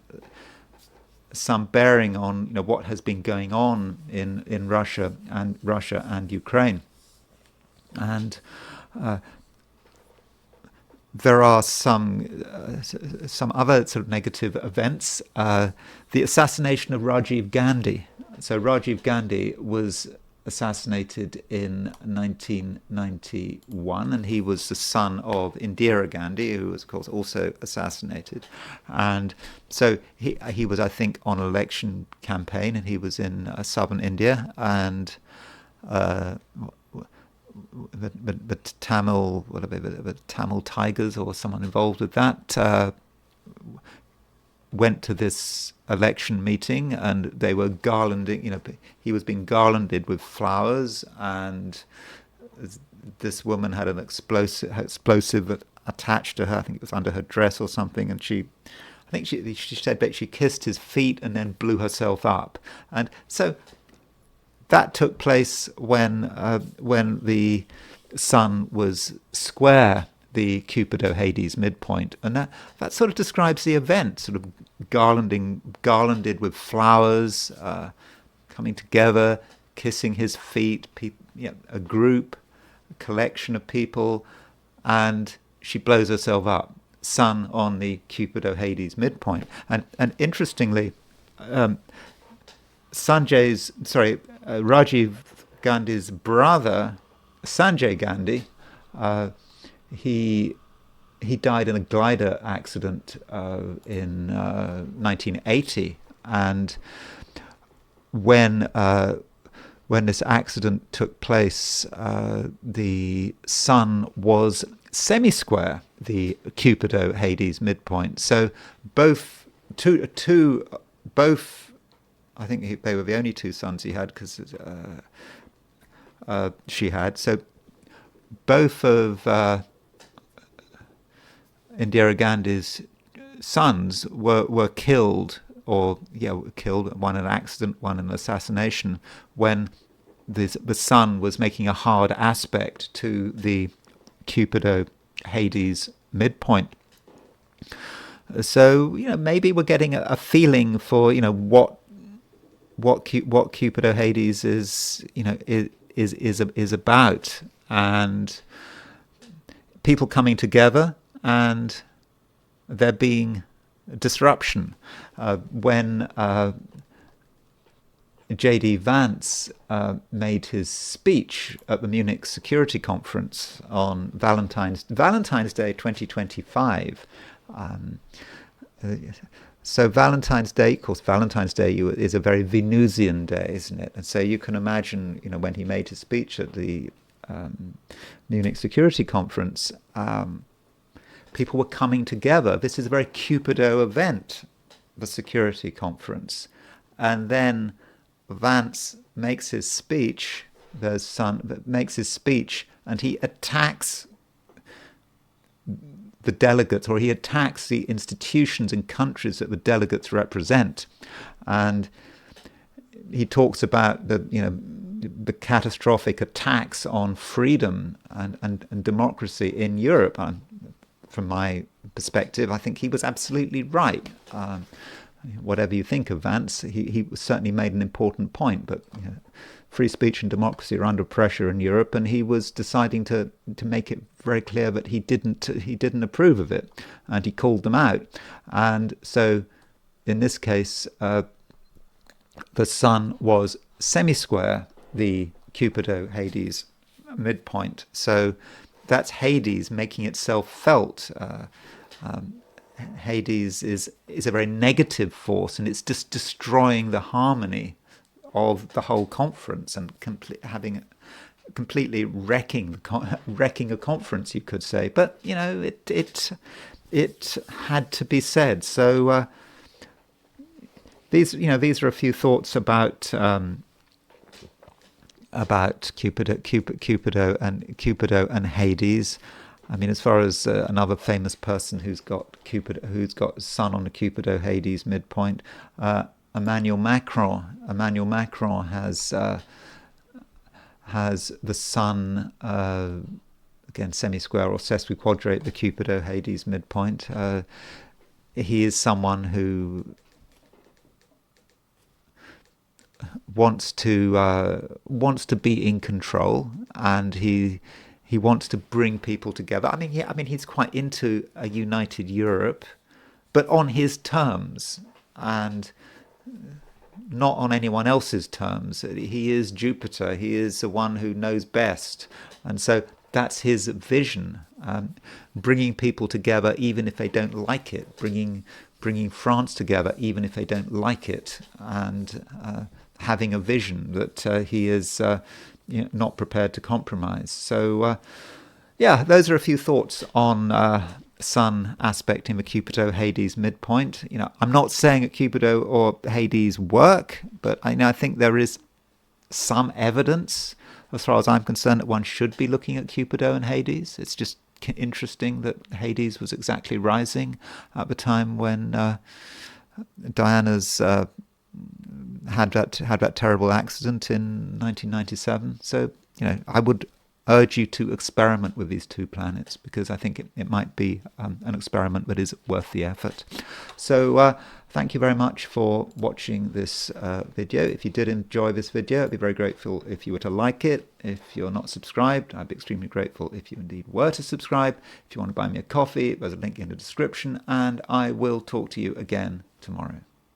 some bearing on what has been going on in Russia and Ukraine, and there are some other sort of negative events. The assassination of Rajiv Gandhi. So Rajiv Gandhi was assassinated in 1991, and he was the son of Indira Gandhi, who was, of course, also assassinated. And so he was, I think, on an election campaign, and he was in southern India, and the Tamil Tigers or someone involved with that went to this election meeting, and they were garlanding, he was being garlanded with flowers, and this woman had an explosive attached to her. I think it was under her dress or something, and she said that she kissed his feet and then blew herself up. And so that took place when the Sun was square the Cupido-Hades midpoint, and that sort of describes the event, sort of garlanded with flowers, coming together, kissing his feet, a group, a collection of people, and she blows herself up. Sun on the Cupido-Hades midpoint, and interestingly, Rajiv Gandhi's brother, Sanjay Gandhi, he died in a glider accident in 1980, and when this accident took place, the Sun was semi-square the Cupido-Hades midpoint. So both, I think they were the only two sons he had, because she had. So both of Indira Gandhi's sons were killed, one in an accident, one in an assassination, when the Sun was making a hard aspect to the Cupido-Hades midpoint. So maybe we're getting a feeling for what Cupido-Hades is about, and people coming together, and there being disruption. When J.D. Vance made his speech at the Munich Security Conference on Valentine's Day 2025. So Valentine's Day, of course, Valentine's Day is a very Venusian day, isn't it? And so you can imagine, when he made his speech at the Munich Security Conference, people were coming together. This is a very Cupido event, the security conference. And then Vance makes his speech, there's Sun, that makes his speech, and he attacks the delegates, or he attacks the institutions and countries that the delegates represent, and he talks about the catastrophic attacks on freedom and democracy in Europe. From my perspective, I think he was absolutely right. Whatever you think of Vance, he certainly made an important point, but free speech and democracy are under pressure in Europe, and he was deciding to make it very clear that he didn't approve of it, and he called them out. And so in this case, the Sun was semi-square the Cupido-Hades midpoint. So that's Hades making itself felt. Hades is a very negative force, and it's just destroying the harmony of the whole conference and completely wrecking a conference, you could say. But it had to be said. So these are a few thoughts about Cupido and Hades. I mean, as far as another famous person who's got Sun on the Cupido-Hades midpoint, Emmanuel Macron. Emmanuel Macron has the Sun again semi-square or sesquiquadrate the Cupido-Hades midpoint. He is someone who wants to be in control, and he wants to bring people together. I mean, he's quite into a united Europe, but on his terms and not on anyone else's terms. He is Jupiter. He is the one who knows best, and so that's his vision. Bringing people together, even if they don't like it. Bringing France together, even if they don't like it, and having a vision that he is not prepared to compromise. So, those are a few thoughts on Sun aspect in the Cupido-Hades midpoint. I'm not saying that Cupido or Hades work, but I think there is some evidence, as far as I'm concerned, that one should be looking at Cupido and Hades. It's just interesting that Hades was exactly rising at the time when Diana's had that terrible accident in 1997. So I would urge you to experiment with these two planets, because I think it might be an experiment that is worth the effort. So thank you very much for watching this video. If you did enjoy this video, I'd be very grateful if you were to like it. If you're not subscribed, I'd be extremely grateful if you indeed were to subscribe. If you want to buy me a coffee, there's a link in the description, and I will talk to you again tomorrow.